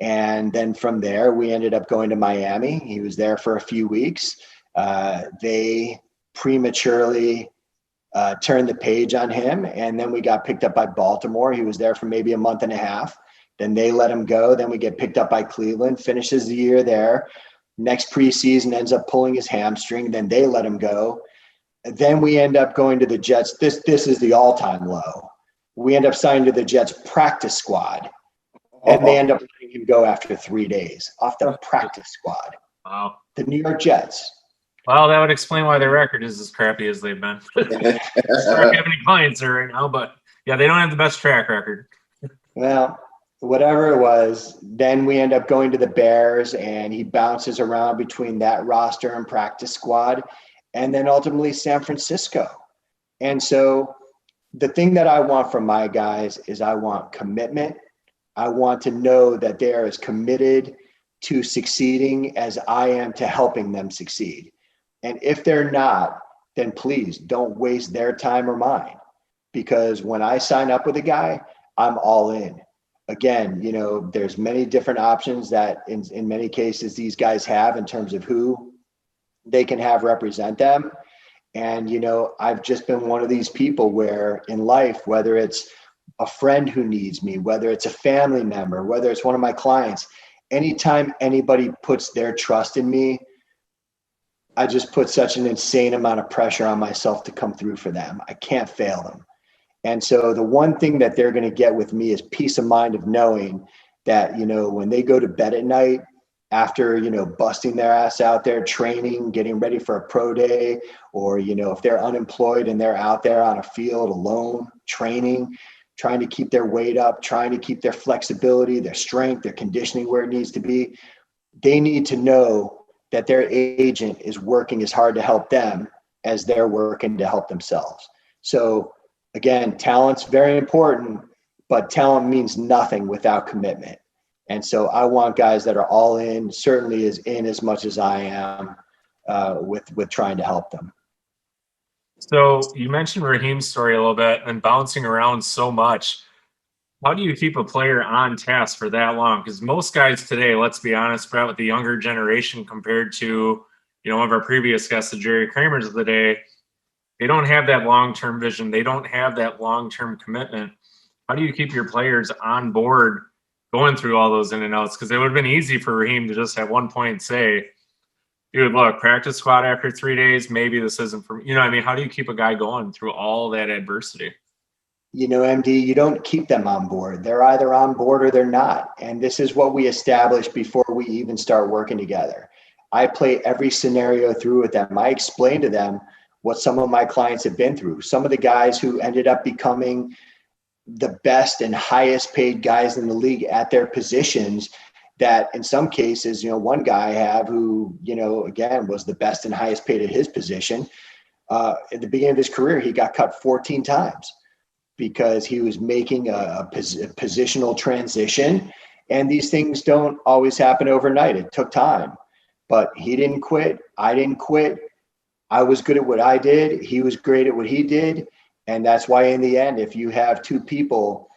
And then from there, we ended up going to Miami. He was there for a few weeks. They prematurely turned the page on him, and then we got picked up by Baltimore. He was there for maybe a month and a half. Then they let him go. Then we get picked up by Cleveland, finishes the year there. Next preseason ends up pulling his hamstring. Then they let him go. Then we end up going to the Jets. This is the all-time low. We end up signing to the Jets practice squad. And they end up letting him go after 3 days off the practice squad. Wow. The New York Jets. Well, that would explain why their record is as crappy as they've been. I don't have any clients there right now, but yeah, they don't have the best track record. Well, whatever it was, then we end up going to the Bears, and he bounces around between that roster and practice squad, and then ultimately San Francisco. And so the thing that I want from my guys is I want commitment. I want to know that they are as committed to succeeding as I am to helping them succeed. And if they're not, then please don't waste their time or mine, because when I sign up with a guy, I'm all in. Again, there's many different options that in many cases these guys have in terms of who they can have represent them. And, I've just been one of these people where in life, whether it's a friend who needs me, whether it's a family member, whether it's one of my clients, anytime anybody puts their trust in me, I just put such an insane amount of pressure on myself to come through for them. I can't fail them. And so the one thing that they're going to get with me is peace of mind of knowing that, when they go to bed at night after, busting their ass out there, training, getting ready for a pro day, or, if they're unemployed and they're out there on a field alone, training, trying to keep their weight up, trying to keep their flexibility, their strength, their conditioning where it needs to be, they need to know that their agent is working as hard to help them as they're working to help themselves. So again, talent's very important, but talent means nothing without commitment. And so I want guys that are all in, certainly as much as I am with trying to help them. So you mentioned Raheem's story a little bit and bouncing around so much. How do you keep a player on task for that long? Because most guys today, let's be honest, Brett, with the younger generation compared to, one of our previous guests, the Jerry Kramers of the day, they don't have that long-term vision. They don't have that long-term commitment. How do you keep your players on board going through all those in and outs? Because it would have been easy for Raheem to just at one point say, dude, look, practice squad after 3 days, maybe this isn't for me. How do you keep a guy going through all that adversity? MD, you don't keep them on board. They're either on board or they're not. And this is what we establish before we even start working together. I play every scenario through with them. I explain to them what some of my clients have been through. Some of the guys who ended up becoming the best and highest paid guys in the league at their positions, that in some cases, one guy I have who, again, was the best and highest paid at his position. At the beginning of his career, he got cut 14 times because he was making a positional transition. And these things don't always happen overnight. It took time, but he didn't quit. I didn't quit. I was good at what I did. He was great at what he did. And that's why in the end, if you have two people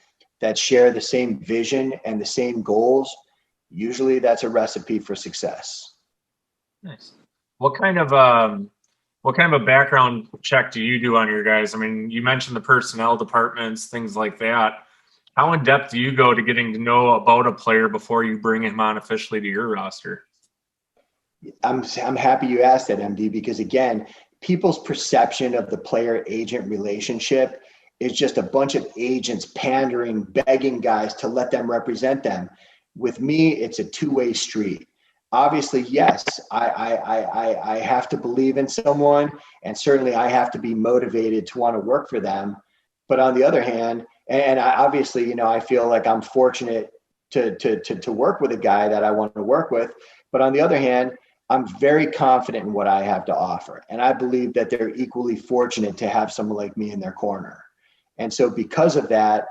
that share the same vision and the same goals, usually that's a recipe for success. Nice. What kind of a background check do you do on your guys? I mean, you mentioned the personnel departments, things like that. How in depth do you go to getting to know about a player before you bring him on officially to your roster? I'm happy you asked that, MD, because again, people's perception of the player-agent relationship is just a bunch of agents pandering, begging guys to let them represent them. With me, it's a two-way street. Obviously, yes, I have to believe in someone, and certainly I have to be motivated to want to work for them. But on the other hand, and I obviously, I feel like I'm fortunate to work with a guy that I want to work with. But on the other hand, I'm very confident in what I have to offer. And I believe that they're equally fortunate to have someone like me in their corner. And so because of that,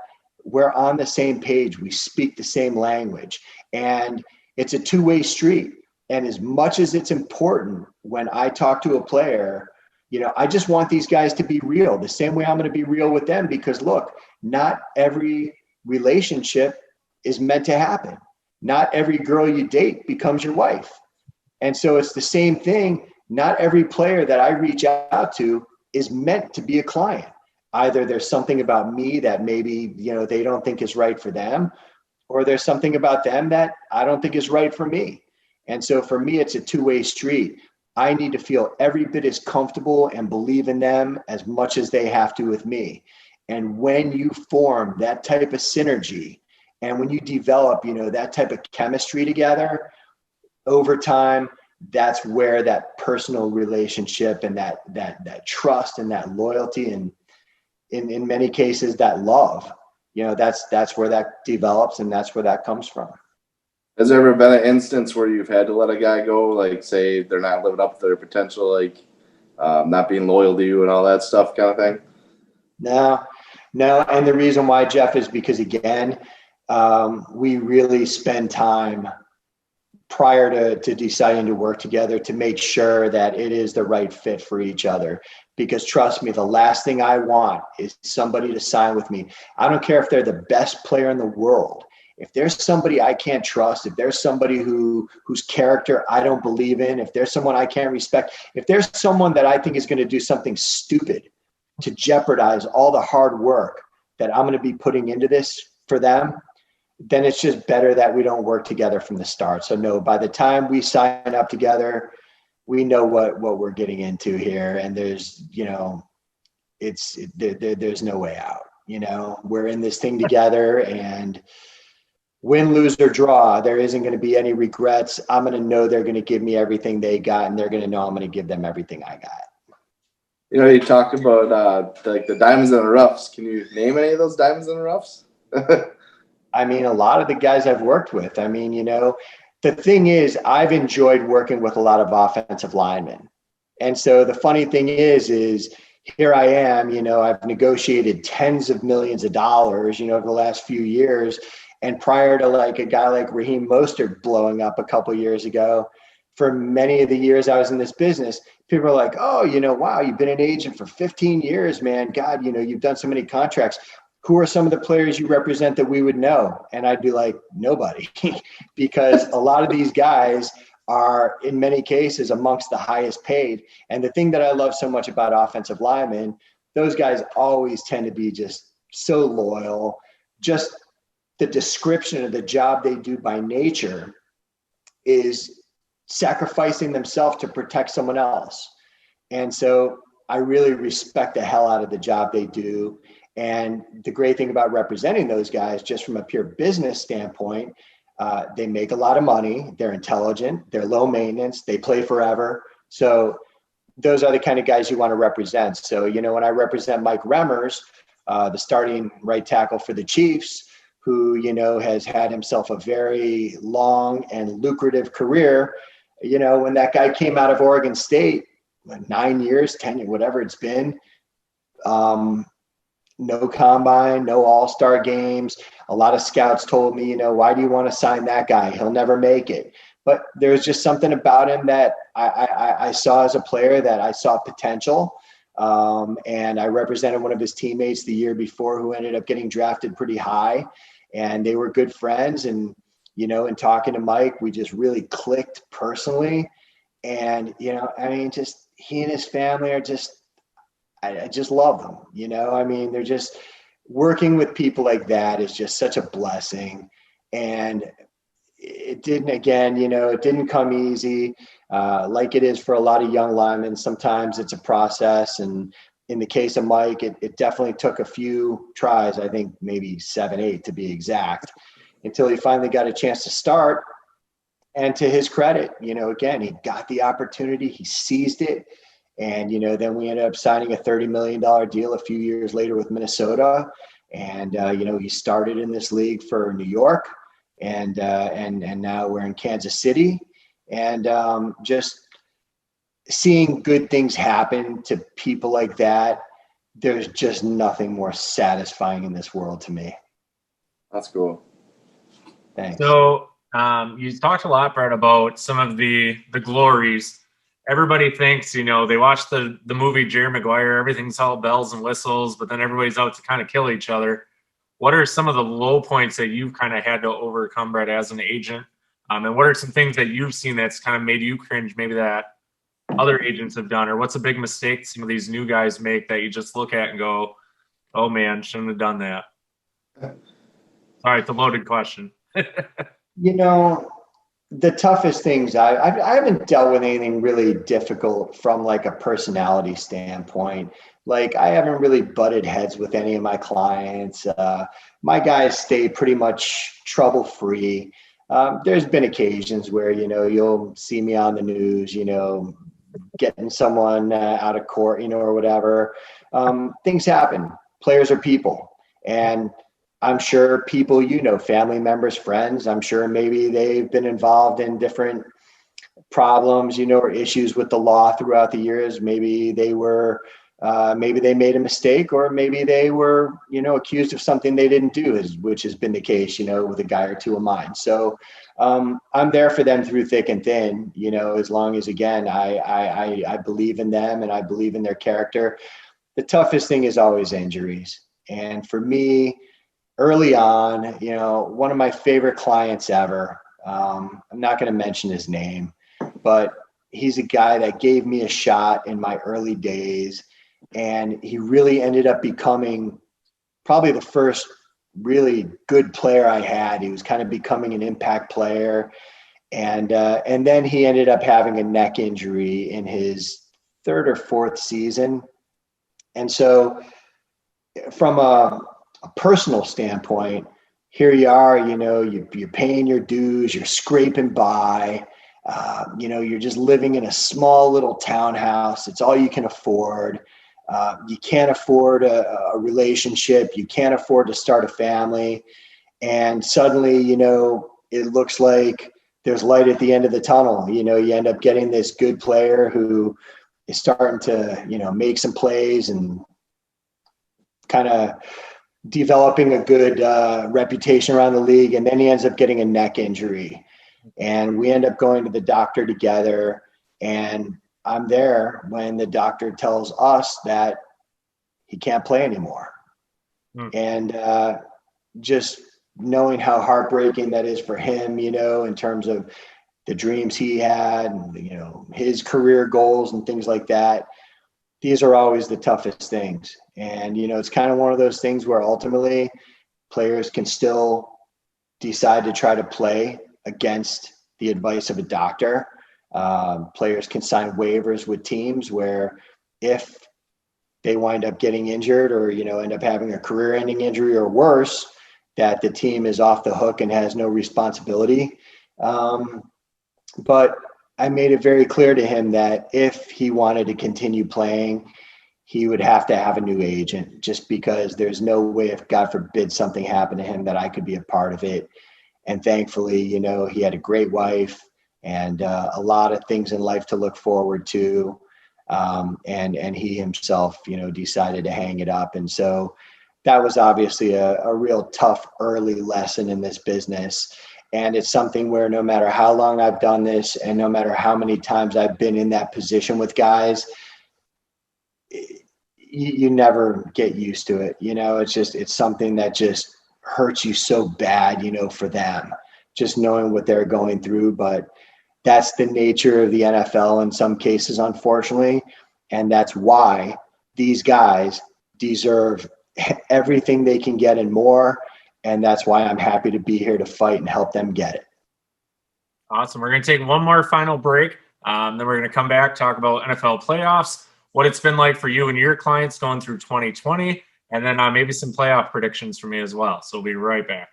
we're on the same page. We speak the same language. And it's a two-way street. And as much as it's important when I talk to a player I just want these guys to be real the same way I'm going to be real with them, because look, not every relationship is meant to happen. Not every girl you date becomes your wife. And so it's the same thing. Not every player that I reach out to is meant to be a client. Either there's something about me that maybe, they don't think is right for them, or there's something about them that I don't think is right for me. And so for me, it's a two-way street. I need to feel every bit as comfortable and believe in them as much as they have to with me. And when you form that type of synergy, and when you develop, that type of chemistry together over time, that's where that personal relationship and that trust and that loyalty, and in many cases that love, that's where that develops, and that's where that comes from. Has there ever been an instance where you've had to let a guy go, like say they're not living up to their potential, like not being loyal to you and all that stuff kind of thing? No. And the reason why, Jeff, is because, again, we really spend time prior to deciding to work together to make sure that it is the right fit for each other. Because trust me, the last thing I want is somebody to sign with me. I don't care if they're the best player in the world. If there's somebody I can't trust, if there's somebody whose character I don't believe in, if there's someone I can't respect, if there's someone that I think is going to do something stupid to jeopardize all the hard work that I'm going to be putting into this for them, then it's just better that we don't work together from the start. So no, by the time we sign up together, we know what we're getting into here. And there's, there's no way out. We're in this thing together, and win, lose, or draw, there isn't going to be any regrets. I'm going to know they're going to give me everything they got, and they're going to know I'm going to give them everything I got. You talked about like the diamonds in the roughs. Can you name any of those diamonds in the roughs? I mean, a lot of the guys I've worked with. I mean, the thing is, I've enjoyed working with a lot of offensive linemen. And so the funny thing is here I am, I've negotiated tens of millions of dollars, over the last few years. And prior to like a guy like Raheem Mostert blowing up a couple of years ago, for many of the years I was in this business, people are like, oh, wow, you've been an agent for 15 years, man. God, you've done so many contracts. Who are some of the players you represent that we would know? And I'd be like, nobody, because a lot of these guys are in many cases amongst the highest paid. And the thing that I love so much about offensive linemen, those guys always tend to be just so loyal. Just the description of the job they do by nature is sacrificing themselves to protect someone else. And so I really respect the hell out of the job they do. And the great thing about representing those guys, just from a pure business standpoint, they make a lot of money. They're intelligent. They're low maintenance. They play forever. So those are the kind of guys you want to represent. So, when I represent Mike Remmers, the starting right tackle for the Chiefs, who, has had himself a very long and lucrative career, when that guy came out of Oregon State, 9 years, 10 years, whatever it's been, no combine, no all-star games. A lot of scouts told me, why do you want to sign that guy? He'll never make it. But there's just something about him that I saw as a player, that I saw potential. And I represented one of his teammates the year before who ended up getting drafted pretty high. And they were good friends. And, in talking to Mike, we just really clicked personally. And, just he and his family are just, I just love them. They're just, working with people like that is just such a blessing. And it didn't come easy, like it is for a lot of young linemen. Sometimes it's a process. And in the case of Mike, it definitely took a few tries, I think maybe 7, 8 to be exact, until he finally got a chance to start. And to his credit, again, he got the opportunity, he seized it. And, then we ended up signing a $30 million deal a few years later with Minnesota. And, he started in this league for New York, and now we're in Kansas City. And just seeing good things happen to people like that, there's just nothing more satisfying in this world to me. That's cool. Thanks. So you talked a lot, Brett, about some of the glories everybody thinks, you know, they watch the movie Jerry Maguire, everything's all bells and whistles, but then everybody's out to kind of kill each other. What are some of the low points that you've kind of had to overcome, Brett, as an agent? And what are some things that you've seen that's kind of made you cringe, maybe that other agents have done? Or what's a big mistake some of these new guys make that you just look at and go, oh, man, shouldn't have done that? Sorry, it's a loaded question. You know, the toughest things I haven't dealt with anything really difficult from like a personality standpoint. Like I haven't really butted heads with any of my clients. My guys stay pretty much trouble free. There's been occasions where, you know, you'll see me on the news, you know, getting someone out of court, you know, or whatever. Things happen. Players are people. And I'm sure people, you know, family members, friends, I'm sure maybe they've been involved in different problems, you know, or issues with the law throughout the years. Maybe they were, maybe they made a mistake, or maybe they were, you know, accused of something they didn't do, which has been the case, you know, with a guy or two of mine. So I'm there for them through thick and thin, you know, as long as, again, I believe in them and I believe in their character. The toughest thing is always injuries. And for me, early on, you know, one of my favorite clients ever, I'm not going to mention his name, but he's a guy that gave me a shot in my early days. And he really ended up becoming probably the first really good player I had. He was kind of becoming an impact player. And then he ended up having a neck injury in his third or fourth season. And so from a personal standpoint, here you are, you know, you're paying your dues, you're scraping by, you know, you're just living in a small little townhouse. It's all you can afford. You can't afford a relationship. You can't afford to start a family. And suddenly, you know, it looks like there's light at the end of the tunnel. You know, you end up getting this good player who is starting to, you know, make some plays and kind of developing a good reputation around the league, and then he ends up getting a neck injury, and we end up going to the doctor together, and I'm there when the doctor tells us that he can't play anymore. And just knowing how heartbreaking that is for him, you know, in terms of the dreams he had and, you know, his career goals and things like that. These are always the toughest things. And, you know, it's kind of one of those things where ultimately players can still decide to try to play against the advice of a doctor. Players can sign waivers with teams where if they wind up getting injured or, you know, end up having a career-ending injury or worse, that the team is off the hook and has no responsibility. But I made it very clear to him that if he wanted to continue playing, he would have to have a new agent, just because there's no way, if God forbid something happened to him, that I could be a part of it. And thankfully, you know, he had a great wife and a lot of things in life to look forward to. And he himself, you know, decided to hang it up. And so that was obviously a real tough early lesson in this business. And it's something where no matter how long I've done this and no matter how many times I've been in that position with guys, you never get used to it. You know, it's something that just hurts you so bad, you know, for them, just knowing what they're going through. But that's the nature of the NFL in some cases, unfortunately. And that's why these guys deserve everything they can get and more. And that's why I'm happy to be here to fight and help them get it. Awesome. We're going to take one more final break. Then we're going to come back, talk about NFL playoffs, what it's been like for you and your clients going through 2020, and then maybe some playoff predictions for me as well. So we'll be right back.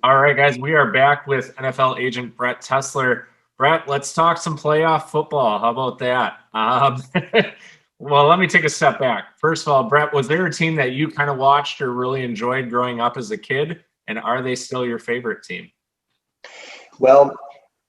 All right, guys, we are back with NFL agent Brett Tessler. Brett, let's talk some playoff football. How about that? Well, let me take a step back. First of all, Brett, was there a team that you kind of watched or really enjoyed growing up as a kid? And are they still your favorite team? Well,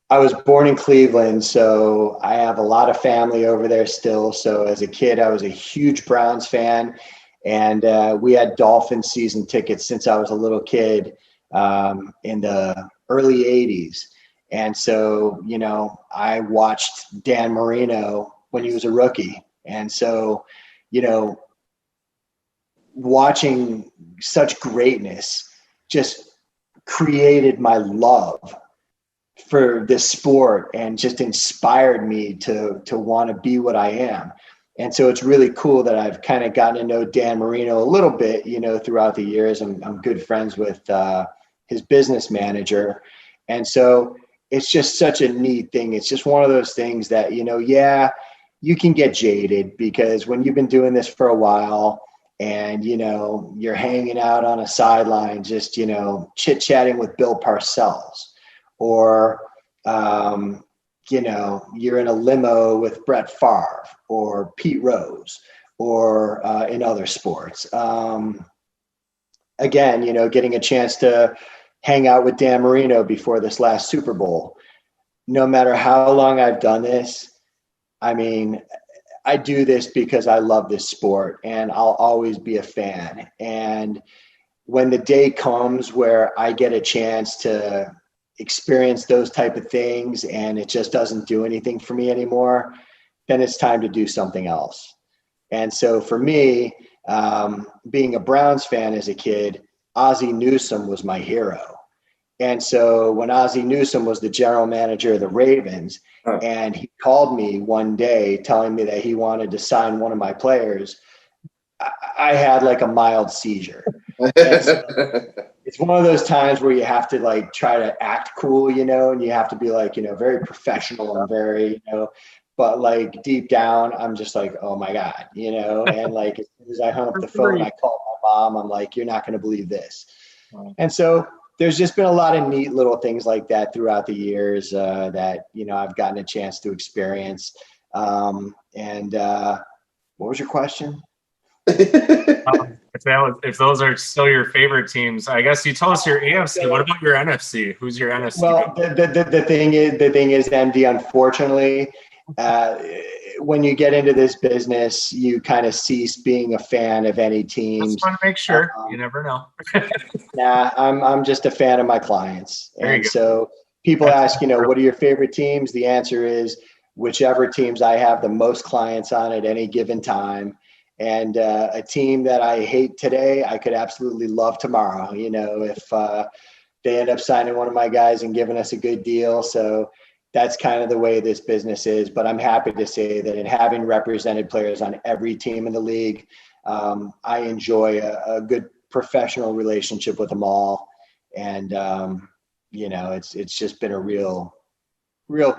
I was born in Cleveland, so I have a lot of family over there still. So as a kid, I was a huge Browns fan, and we had Dolphins season tickets since I was a little kid in the early 80s. And so, I watched Dan Marino when he was a rookie. And so, you know, watching such greatness just created my love for this sport and just inspired me to want to be what I am. And so it's really cool that I've kind of gotten to know Dan Marino a little bit, throughout the years. I'm good friends with his business manager. And so it's just such a neat thing. It's just one of those things that, you can get jaded because when you've been doing this for a while and, you're hanging out on a sideline, just, chit-chatting with Bill Parcells, or, you're in a limo with Brett Favre or Pete Rose, or in other sports. Again, getting a chance to hang out with Dan Marino before this last Super Bowl. No matter how long I've done this, I mean, I do this because I love this sport and I'll always be a fan. And when the day comes where I get a chance to experience those type of things and it just doesn't do anything for me anymore, then it's time to do something else. And so for me, being a Browns fan as a kid, Ozzie Newsome was my hero. And so when Ozzie Newsome was the general manager of the Ravens, and he called me one day telling me that he wanted to sign one of my players, I had like a mild seizure. So it's one of those times where you have to like try to act cool, and you have to be like, very professional and very, but like deep down, I'm just like, oh my God, and like as soon as I hung up the phone, I called my mom. I'm like, you're not going to believe this. And so there's just been a lot of neat little things like that throughout the years that, I've gotten a chance to experience. What was your question? If those are still your favorite teams, I guess you told us your AFC. What about your NFC? Who's your NFC? Well, the thing is, MD, unfortunately, when you get into this business, you kind of cease being a fan of any teams. Just want to make sure. You never know. Nah, I'm just a fan of my clients. And so people ask, what are your favorite teams? The answer is whichever teams I have the most clients on at any given time. And a team that I hate today, I could absolutely love tomorrow, if they end up signing one of my guys and giving us a good deal. So that's kind of the way this business is. But I'm happy to say that in having represented players on every team in the league, I enjoy a good professional relationship with them all. And, it's just been a real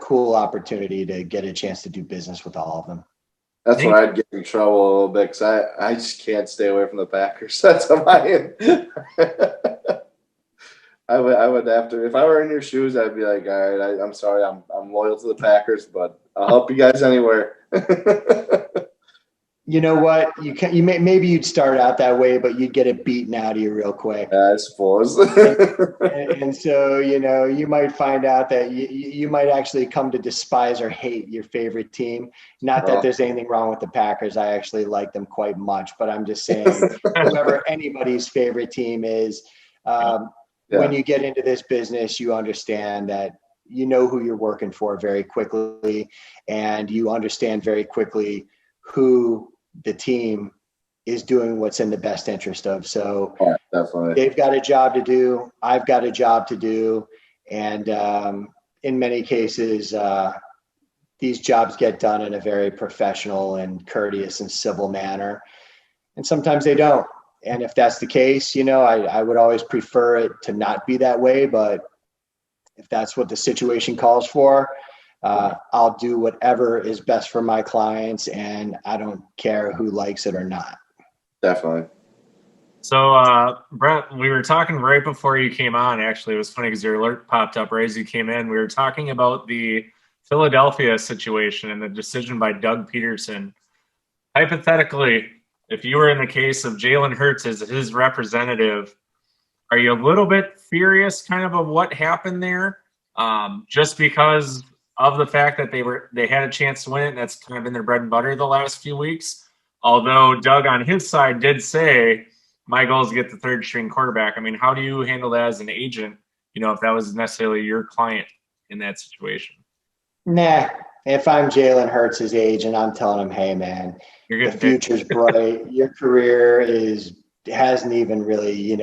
cool opportunity to get a chance to do business with all of them. That's where I'd get in trouble a little bit because I just can't stay away from the Packers. That's on my end. I would have to, if I were in your shoes, I'd be like, all right, I'm sorry, I'm loyal to the Packers, but I'll help you guys anywhere. You know what? Maybe you'd start out that way, but you'd get it beaten out of you real quick. Yeah, I suppose. and so, you might find out that you might actually come to despise or hate your favorite team. Not that there's anything wrong with the Packers. I actually like them quite much, but I'm just saying, whoever anybody's favorite team is, when you get into this business, you understand that you know who you're working for very quickly, and you understand very quickly who the team is doing what's in the best interest of. So definitely. They've got a job to do. I've got a job to do. And in many cases, these jobs get done in a very professional and courteous and civil manner. And sometimes they don't. And if that's the case, I would always prefer it to not be that way. But if that's what the situation calls for, I'll do whatever is best for my clients, and I don't care who likes it or not. Definitely. So, Brett, we were talking right before you came on. Actually, it was funny because your alert popped up right as you came in. We were talking about the Philadelphia situation and the decision by Doug Peterson. hypothetically, if you were in the case of Jalen Hurts as his representative, are you a little bit furious kind of what happened there? Just because of the fact that they had a chance to win it, and that's kind of been their bread and butter the last few weeks. Although Doug on his side did say, my goal is to get the third string quarterback. I mean, how do you handle that as an agent, if that was necessarily your client in that situation? Nah, if I'm Jalen Hurts' agent, I'm telling him, hey, man, the future's bright. Your career hasn't even really,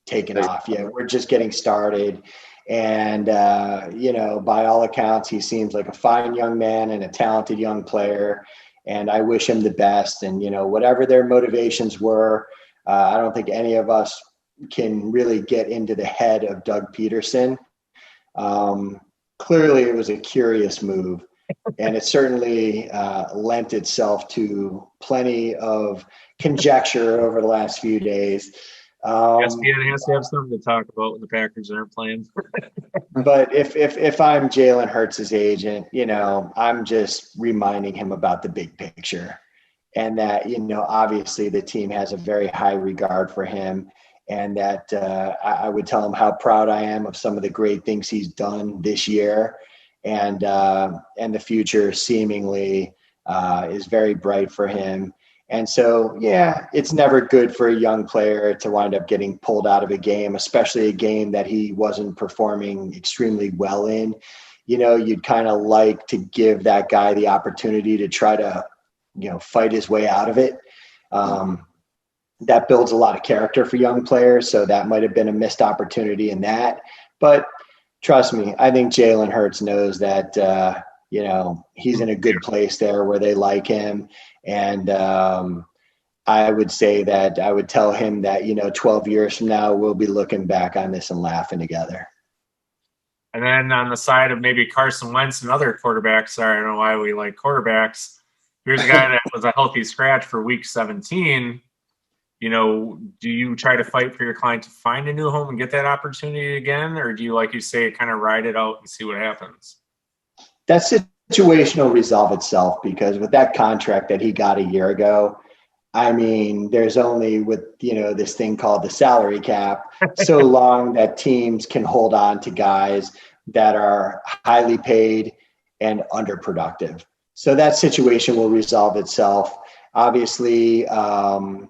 taken off yet. We're just getting started. And, by all accounts, he seems like a fine young man and a talented young player. And I wish him the best. And, whatever their motivations were, I don't think any of us can really get into the head of Doug Peterson. Clearly, it was a curious move. And it certainly lent itself to plenty of conjecture over the last few days. ESPN has to have something to talk about when the Packers aren't playing. But if I'm Jalen Hurts' agent, I'm just reminding him about the big picture, and that obviously the team has a very high regard for him, and that I would tell him how proud I am of some of the great things he's done this year, and the future seemingly is very bright for him. And so, yeah, it's never good for a young player to wind up getting pulled out of a game, especially a game that he wasn't performing extremely well in. You'd kind of like to give that guy the opportunity to try to, fight his way out of it. That builds a lot of character for young players. So that might have been a missed opportunity in that. But trust me, I think Jalen Hurts knows that, he's in a good place there where they like him. And I would say that I would tell him that, 12 years from now, we'll be looking back on this and laughing together. And then on the side of maybe Carson Wentz and other quarterbacks, sorry, I don't know why we like quarterbacks. Here's a guy that was a healthy scratch for week 17. Do you try to fight for your client to find a new home and get that opportunity again? Or do you, like you say, kind of ride it out and see what happens? That situation will resolve itself, because with that contract that he got a year ago, I mean, there's only with, this thing called the salary cap so long that teams can hold on to guys that are highly paid and underproductive. So that situation will resolve itself. Obviously, the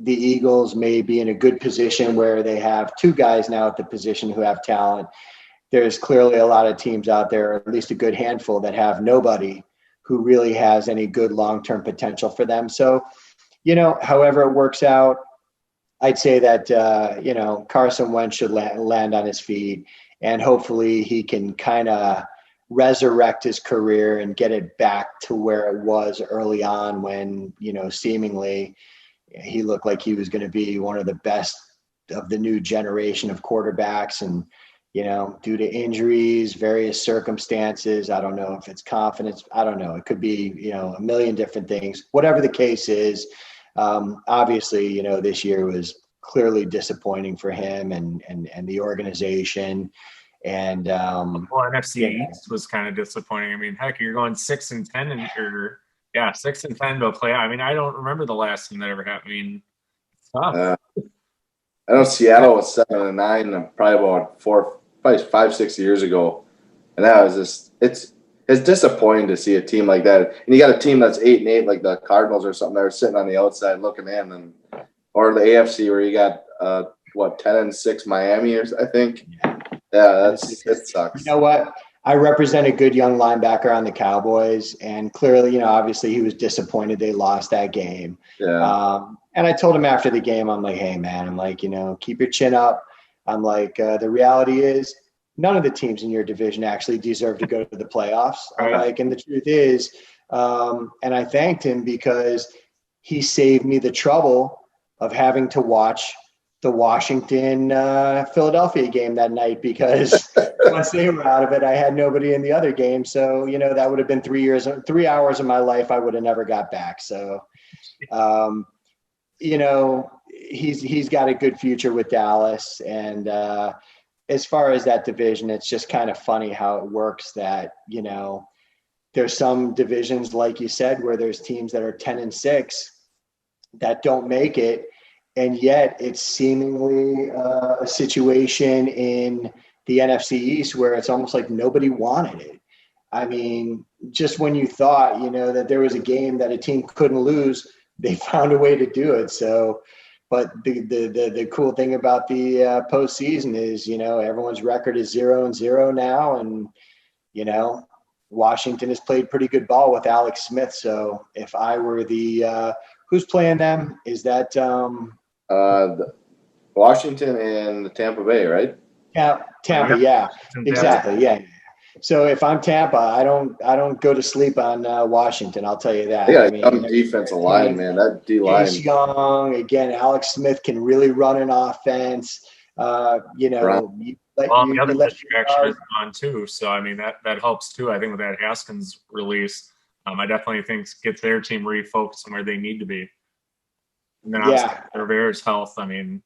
Eagles may be in a good position where they have two guys now at the position who have talent. There's clearly a lot of teams out there, or at least a good handful, that have nobody who really has any good long-term potential for them. So, however it works out, I'd say that, Carson Wentz should land on his feet, and hopefully he can kind of resurrect his career and get it back to where it was early on when, seemingly he looked like he was going to be one of the best of the new generation of quarterbacks. And, due to injuries, various circumstances, I don't know if it's confidence, I don't know. It could be, a million different things. Whatever the case is, obviously, this year was clearly disappointing for him and the organization. And NFC East was kind of disappointing. I mean, heck, you're going 6-10 and 6-10 to a play. I mean, I don't remember the last time that ever happened. I mean, it's tough. I know Seattle was 7-9, probably about 5-6 years ago, and that was just it's disappointing to see a team like that. And you got a team that's 8-8, like the Cardinals or something. They're sitting on the outside looking in, or the AFC where you got 10-6 Miami, or I think. Yeah, it sucks. You know what? I represent a good young linebacker on the Cowboys, and clearly, obviously he was disappointed they lost that game. Yeah. And I told him after the game, I'm like, hey, man, I'm like, keep your chin up. I'm like, the reality is none of the teams in your division actually deserve to go to the playoffs. I'm like, and the truth is, and I thanked him because he saved me the trouble of having to watch the Washington Philadelphia game that night, because once they were out of it, I had nobody in the other game. So, that would have been 3 hours of my life I would have never got back. So, he's got a good future with Dallas. And as far as that division, it's just kind of funny how it works that, there's some divisions, like you said, where there's teams that are 10-6 that don't make it. And yet it's seemingly a situation in the NFC East where it's almost like nobody wanted it. I mean, just when you thought, that there was a game that a team couldn't lose, they found a way to do it. So, but the cool thing about the postseason is, everyone's record is 0-0 now. And, Washington has played pretty good ball with Alex Smith. So if I were who's playing them? Is that Washington and Tampa Bay, right? Yeah, Tampa. Yeah, exactly. Yeah. So if I'm Tampa, I don't go to sleep on Washington. I'll tell you that. Yeah, defensive line, man. That D line. Chase Young again. Alex Smith can really run an offense. The other distraction is on too. So I mean that helps too. I think with that Haskins release, I definitely think gets their team refocused on where they need to be. And then obviously Rivera's health. I mean,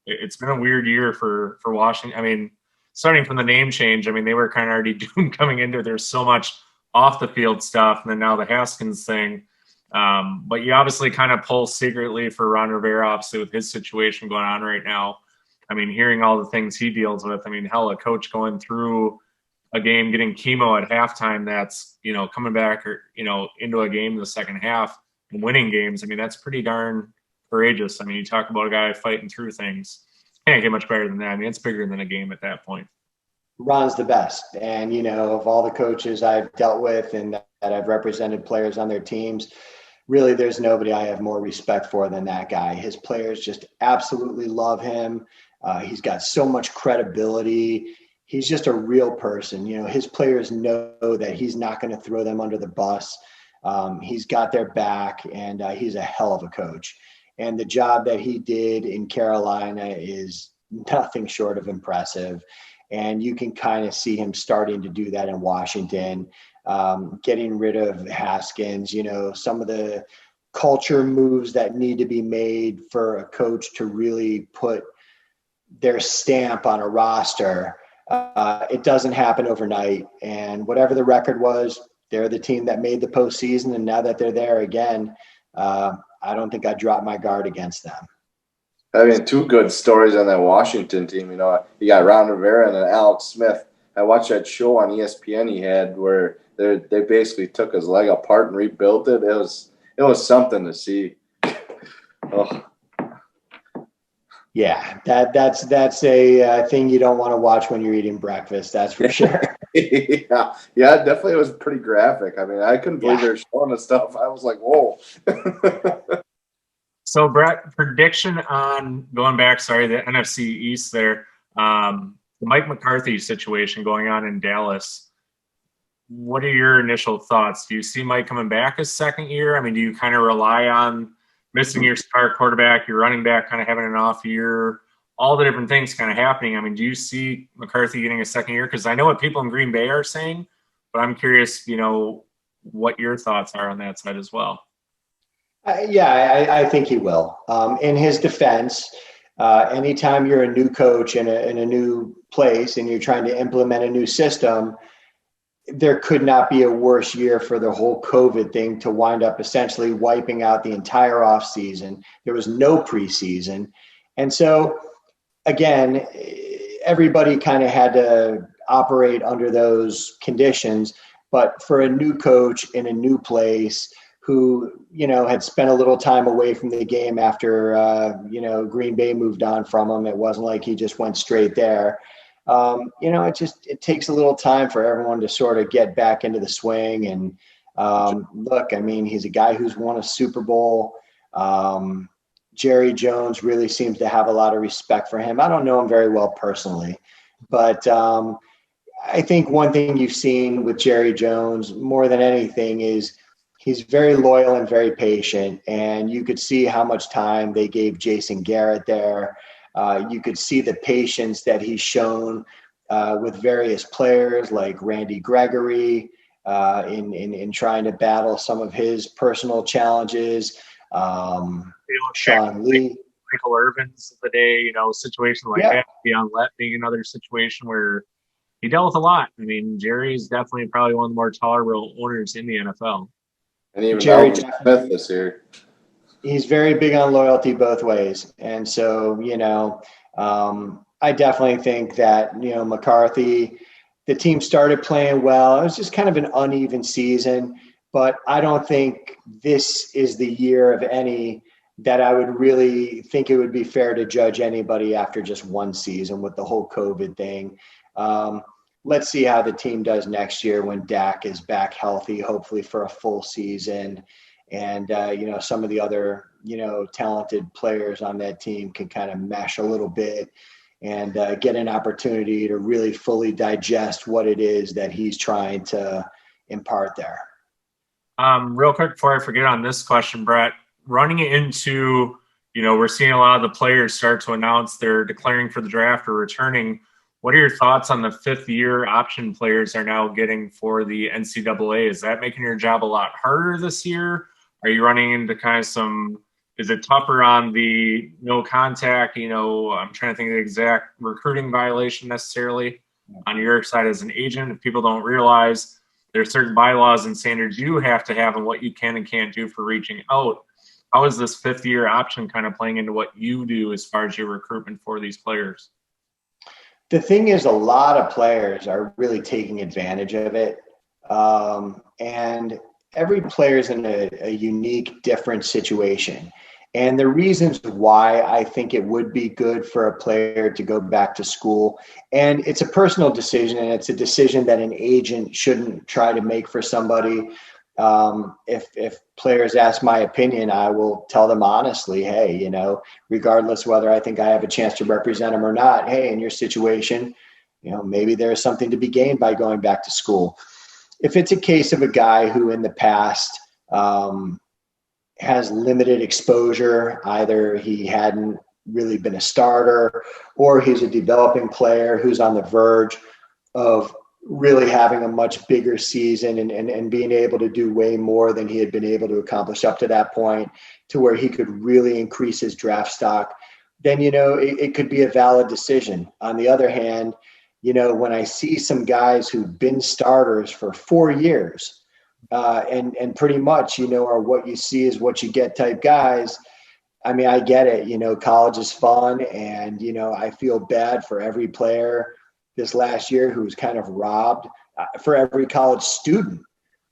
it's been a weird year for Washington. I mean, starting from the name change, I mean, they were kind of already doomed coming into it. There's so much off the field stuff, and then now the Haskins thing. But you obviously kind of pull secretly for Ron Rivera, obviously with his situation going on right now. I mean, hearing all the things he deals with. I mean, hell, a coach going through a game, getting chemo at halftime, that's, coming back or, into a game in the second half and winning games. I mean, that's pretty darn courageous. I mean, you talk about a guy fighting through things. Can't get much better than that. I mean, it's bigger than a game at that point. Ron's the best. And, of all the coaches I've dealt with and that I've represented players on their teams, really there's nobody I have more respect for than that guy. His players just absolutely love him. He's got so much credibility. He's just a real person. His players know that he's not going to throw them under the bus. He's got their back, and he's a hell of a coach. And the job that he did in Carolina is nothing short of impressive. And you can kind of see him starting to do that in Washington, getting rid of Haskins, some of the culture moves that need to be made for a coach to really put their stamp on a roster. It doesn't happen overnight. And whatever the record was, they're the team that made the postseason. And now that they're there again, I don't think I'd drop my guard against them. I mean, two good stories on that Washington team. You got Ron Rivera and then Alex Smith. I watched that show on ESPN he had where they basically took his leg apart and rebuilt it. It was something to see. Oh. Yeah, that's a thing you don't want to watch when you're eating breakfast. That's for sure. yeah, definitely. It was pretty graphic. I mean, I couldn't believe they were showing the stuff. I was like, whoa. So, Brett, prediction on going back, the NFC East there, the Mike McCarthy situation going on in Dallas. What are your initial thoughts? Do you see Mike coming back his second year? I mean, do you kind of rely on missing your star quarterback, your running back kind of having an off year, all the different things kind of happening? I mean, do you see McCarthy getting a second year? Because I know what people in Green Bay are saying, but I'm curious, what your thoughts are on that side as well. I think he will. In his defense, anytime you're a new coach in a new place and you're trying to implement a new system, there could not be a worse year for the whole COVID thing to wind up essentially wiping out the entire offseason. There was no preseason. And so, again, everybody kind of had to operate under those conditions. But for a new coach in a new place who, had spent a little time away from the game after, Green Bay moved on from him, it wasn't like he just went straight there. It takes a little time for everyone to sort of get back into the swing. And look, I mean, he's a guy who's won a Super Bowl. Jerry Jones really seems to have a lot of respect for him. I don't know him very well personally, but I think one thing you've seen with Jerry Jones more than anything is he's very loyal and very patient. And you could see how much time they gave Jason Garrett there. You could see the patience that he's shown with various players like Randy Gregory in trying to battle some of his personal challenges. Sean Lee. Michael Irvin's of the day, situation like that. Beyond Let being another situation where, he dealt with a lot. I mean, Jerry's definitely probably one of the more tolerable owners in the NFL. And even Jerry Alvin Smith this year. He's very big on loyalty both ways. And so, I definitely think that, McCarthy, the team started playing well. It was just kind of an uneven season, but I don't think this is the year of any that I would really think it would be fair to judge anybody after just one season with the whole COVID thing. Let's see how the team does next year when Dak is back healthy, hopefully for a full season. And, some of the other, talented players on that team can kind of mesh a little bit and get an opportunity to really fully digest what it is that he's trying to impart there. Real quick before I forget on this question, Brett, running into, we're seeing a lot of the players start to announce they're declaring for the draft or returning. What are your thoughts on the fifth-year option players are now getting for the NCAA? Is that making your job a lot harder this year? Are you running into kind of is it tougher on the no contact? I'm trying to think of the exact recruiting violation necessarily on your side as an agent. If people don't realize there's certain bylaws and standards you have to have and what you can and can't do for reaching out. How is this fifth-year option kind of playing into what you do as far as your recruitment for these players? The thing is, a lot of players are really taking advantage of it. And every player is in a unique, different situation. And the reasons why I think it would be good for a player to go back to school, and it's a personal decision, and it's a decision that an agent shouldn't try to make for somebody. If players ask my opinion, I will tell them honestly, hey, regardless whether I think I have a chance to represent them or not, hey, in your situation, maybe there's something to be gained by going back to school. If it's a case of a guy who in the past has limited exposure, either he hadn't really been a starter or he's a developing player who's on the verge of really having a much bigger season and being able to do way more than he had been able to accomplish up to that point, to where he could really increase his draft stock, then, it could be a valid decision. On the other hand, when I see some guys who've been starters for 4 years, and pretty much, are what you see is what you get type guys. I mean, I get it, college is fun, and, I feel bad for every player this last year who was kind of robbed, for every college student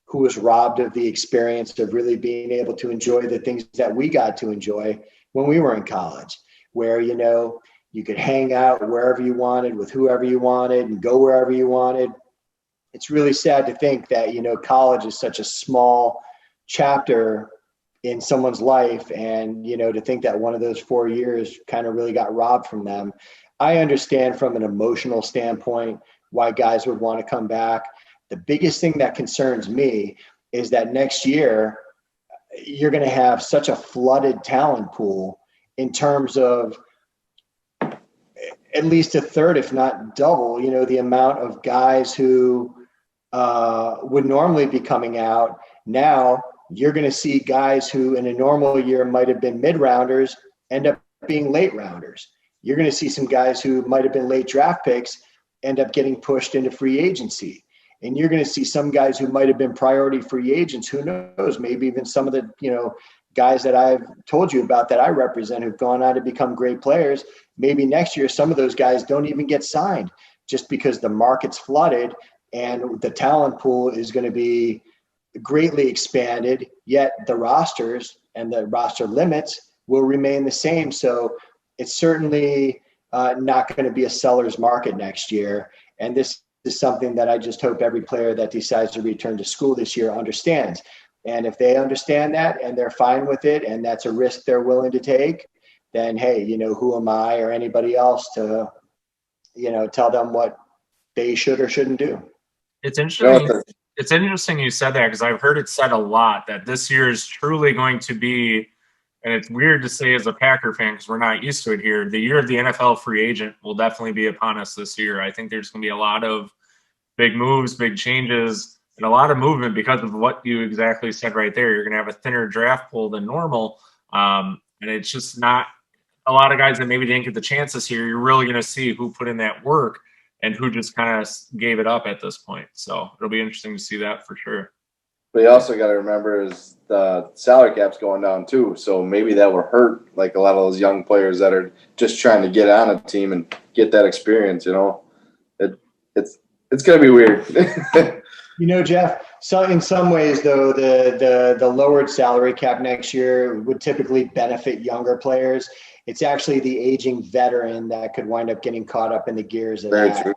who was robbed of the experience of really being able to enjoy the things that we got to enjoy when we were in college, where, you could hang out wherever you wanted with whoever you wanted and go wherever you wanted. It's really sad to think that, college is such a small chapter in someone's life. And, to think that one of those 4 years kind of really got robbed from them. I understand from an emotional standpoint why guys would want to come back. The biggest thing that concerns me is that next year you're going to have such a flooded talent pool in terms of at least a third, if not double, the amount of guys who would normally be coming out. Now you're going to see guys who in a normal year might have been mid-rounders end up being late rounders. You're going to see some guys who might have been late draft picks end up getting pushed into free agency. And you're going to see some guys who might have been priority free agents. Who knows? Maybe even some of the, guys that I've told you about that I represent who've gone on to become great players. Maybe next year, some of those guys don't even get signed just because the market's flooded and the talent pool is going to be greatly expanded, yet the rosters and the roster limits will remain the same. So it's certainly not going to be a seller's market next year. And this is something that I just hope every player that decides to return to school this year understands. And if they understand that and they're fine with it, and that's a risk they're willing to take, then, hey, who am I or anybody else to, tell them what they should or shouldn't do. It's interesting. It's interesting you said that, because I've heard it said a lot that this year is truly going to be, and it's weird to say as a Packer fan because we're not used to it here, the year of the NFL free agent will definitely be upon us this year. I think there's going to be a lot of big moves, big changes, and a lot of movement because of what you exactly said right there. You're going to have a thinner draft pool than normal, and it's just not a lot of guys that maybe didn't get the chance this year. You're really going to see who put in that work. and who just kind of gave it up at this point. So it'll be interesting to see that for sure. But you also got to remember is the salary cap's going down too. So maybe that will hurt like a lot of those young players that are just trying to get on a team and get that experience. It's going to be weird. Jeff, so in some ways though, the lowered salary cap next year would typically benefit younger players. It's actually the aging veteran that could wind up getting caught up in the gears of Very that. true.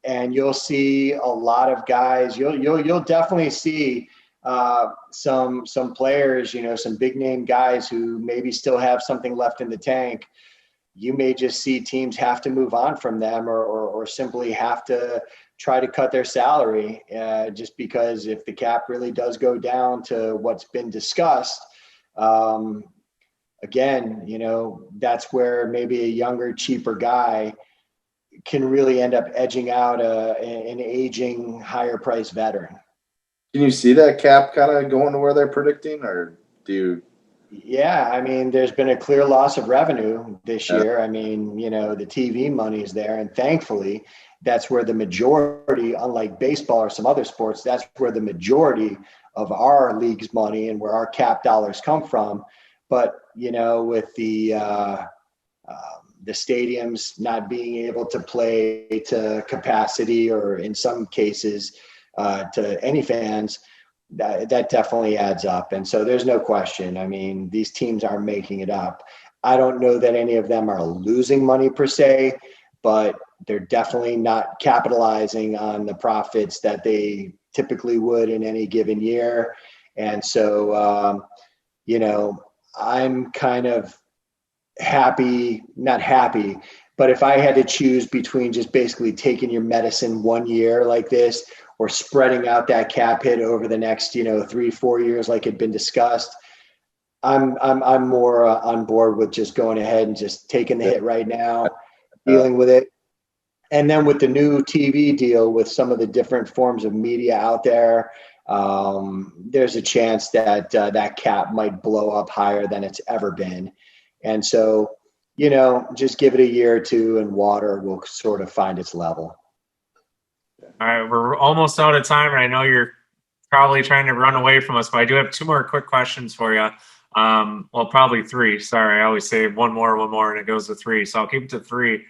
And you'll see a lot of guys. You'll definitely see some players, some big name guys who maybe still have something left in the tank. You may just see teams have to move on from them, or simply have to try to cut their salary, just because if the cap really does go down to what's been discussed. Again, that's where maybe a younger, cheaper guy can really end up edging out an aging, higher priced veteran. Can you see that cap kind of going to where they're predicting, or do you? Yeah, I mean, there's been a clear loss of revenue this year. I mean, the TV money is there, and thankfully, that's where the majority, unlike baseball or some other sports, that's where the majority of our league's money and where our cap dollars come from. But with the stadiums not being able to play to capacity, or in some cases to any fans, that definitely adds up. And so there's no question. I mean, these teams are making it up. I don't know that any of them are losing money per se, but they're definitely not capitalizing on the profits that they typically would in any given year. And so, I'm kind of not happy, but if I had to choose between just basically taking your medicine 1 year like this, or spreading out that cap hit over the next, 3-4 years, like had been discussed, I'm more on board with just going ahead and just taking the hit right now, dealing with it. And then with the new TV deal, with some of the different forms of media out there, there's a chance that that cap might blow up higher than it's ever been. And so, just give it a year or two and water will sort of find its level. All right, we're almost out of time, and I know you're probably trying to run away from us, but I do have 2 more quick questions for you. Well, probably 3. Sorry, I always say one more, and it goes to 3. So I'll keep it to 3.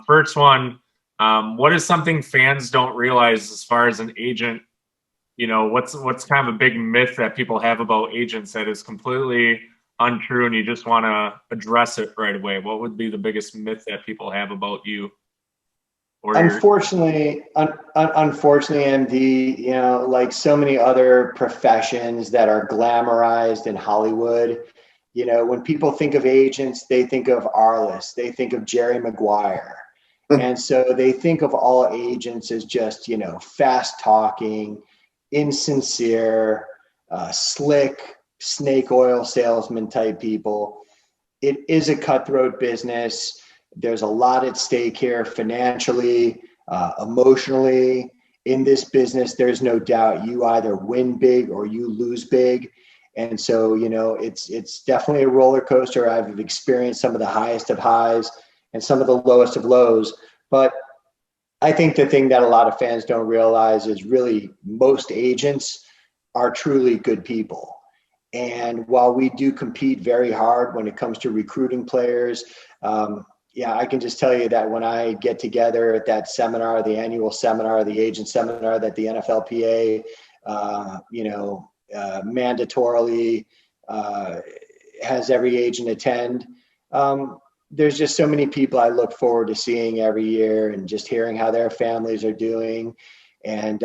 First one, what is something fans don't realize as far as an agent? What's kind of a big myth that people have about agents that is completely untrue, and you just want to address it right away? What would be the biggest myth that people have about you? Unfortunately, MD, like so many other professions that are glamorized in Hollywood, when people think of agents, they think of Arliss, they think of Jerry Maguire. And so they think of all agents as just, fast talking, insincere, slick, snake oil salesman type people. It is a cutthroat business. There's a lot at stake here financially, emotionally. In this business, there's no doubt you either win big or you lose big. And so, it's definitely a roller coaster. I've experienced some of the highest of highs and some of the lowest of lows. But I think the thing that a lot of fans don't realize is really most agents are truly good people. And while we do compete very hard when it comes to recruiting players, I can just tell you that when I get together at that seminar, the annual seminar, the agent seminar that the NFLPA, mandatorily has every agent attend, there's just so many people I look forward to seeing every year and just hearing how their families are doing. And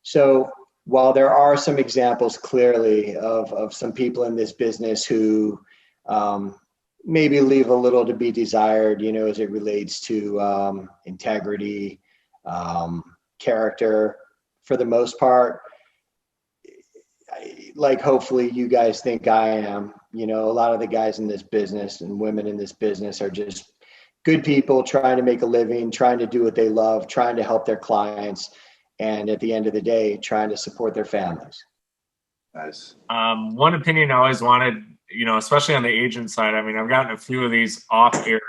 so while there are some examples clearly of some people in this business who maybe leave a little to be desired, as it relates to integrity, character, for the most part, like hopefully you guys think I am, a lot of the guys in this business and women in this business are just good people trying to make a living, trying to do what they love, trying to help their clients, and at the end of the day, trying to support their families. Nice. One opinion I always wanted, especially on the agent side, I mean, I've gotten a few of these off here,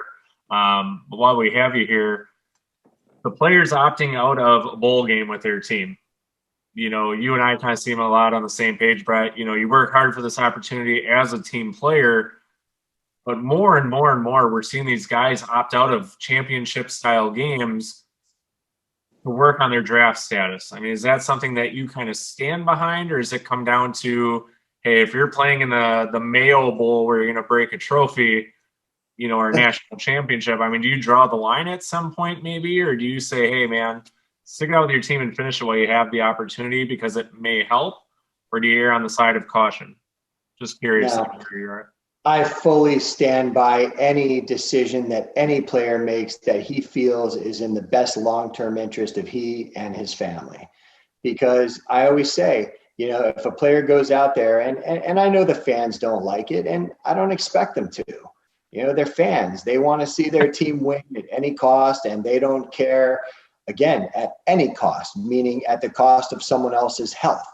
but while we have you here, the players opting out of a bowl game with their team. You know, you and I kind of seem a lot on the same page, Brett. You know, you work hard for this opportunity as a team player, but more and more and more, we're seeing these guys opt out of championship-style games to work on their draft status. I mean, is that something that you kind of stand behind, or does it come down to, hey, if you're playing in the Mayo Bowl where you're going to break a trophy, you know, or a national championship, I mean, do you draw the line at some point maybe, or do you say, hey, man, stick it out with your team and finish it while you have the opportunity because it may help, or do you err on the side of caution? Just curious where you're at. I fully stand by any decision that any player makes that he feels is in the best long-term interest of he and his family. Because I always say, you know, if a player goes out there, and I know the fans don't like it, and I don't expect them to. You know, they're fans. They want to see their team win at any cost, and they don't care, again, at any cost, meaning at the cost of someone else's health.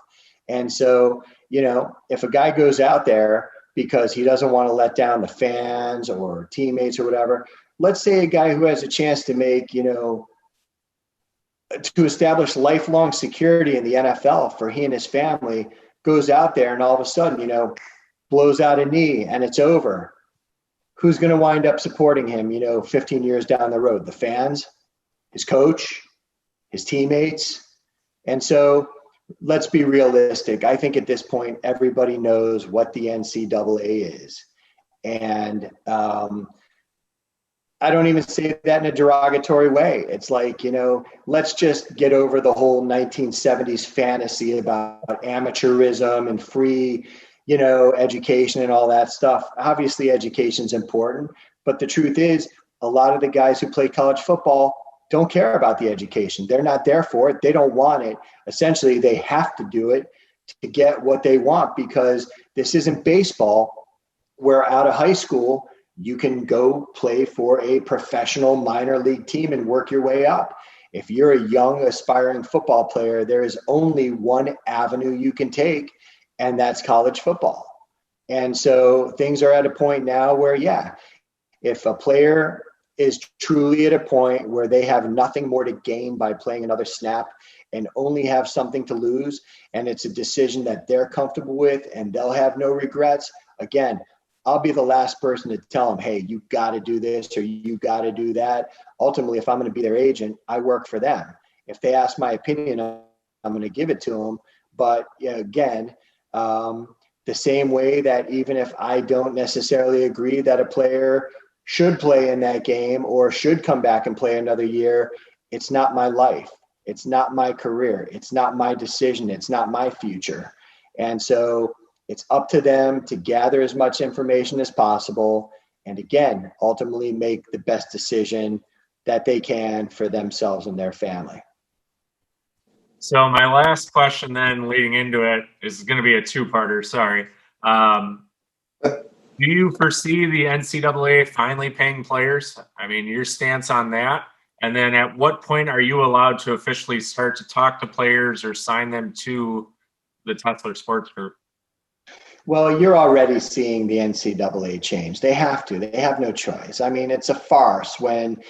And so, you know, if a guy goes out there because he doesn't want to let down the fans or teammates or whatever. Let's say a guy who has a chance to make, you know, to establish lifelong security in the NFL for he and his family goes out there and all of a sudden, you know, blows out a knee and it's over. Who's going to wind up supporting him, you know, 15 years down the road? The fans, his coach, his teammates. And so let's be realistic. I think at this point, everybody knows what the NCAA is. And I don't even say that in a derogatory way. It's like, you know, let's just get over the whole 1970s fantasy about amateurism and free, you know, education and all that stuff. Obviously, education's important. But the truth is, a lot of the guys who play college football don't care about the education. They're not there for it. They don't want it. Essentially, they have to do it to get what they want, because this isn't baseball where out of high school, you can go play for a professional minor league team and work your way up. If you're a young aspiring football player, there is only one avenue you can take, and that's college football. And so things are at a point now where, yeah, if a player is truly at a point where they have nothing more to gain by playing another snap and only have something to lose, and it's a decision that they're comfortable with and they'll have no regrets, again, I'll be the last person to tell them, hey, you got to do this or you got to do that. Ultimately, if I'm going to be their agent, I work for them. If they ask my opinion, I'm going to give it to them. But again, the same way that even if I don't necessarily agree that a player should play in that game or should come back and play another year, it's not my life. It's not my career. It's not my decision. It's not my future. And so it's up to them to gather as much information as possible. And again, ultimately make the best decision that they can for themselves and their family. So my last question then leading into it is going to be a two-parter. Sorry. Do you foresee the NCAA finally paying players? I mean, your stance on that. And then at what point are you allowed to officially start to talk to players or sign them to the Tessler Sports Group? Well, you're already seeing the NCAA change. They have to. They have no choice. I mean, it's a farce when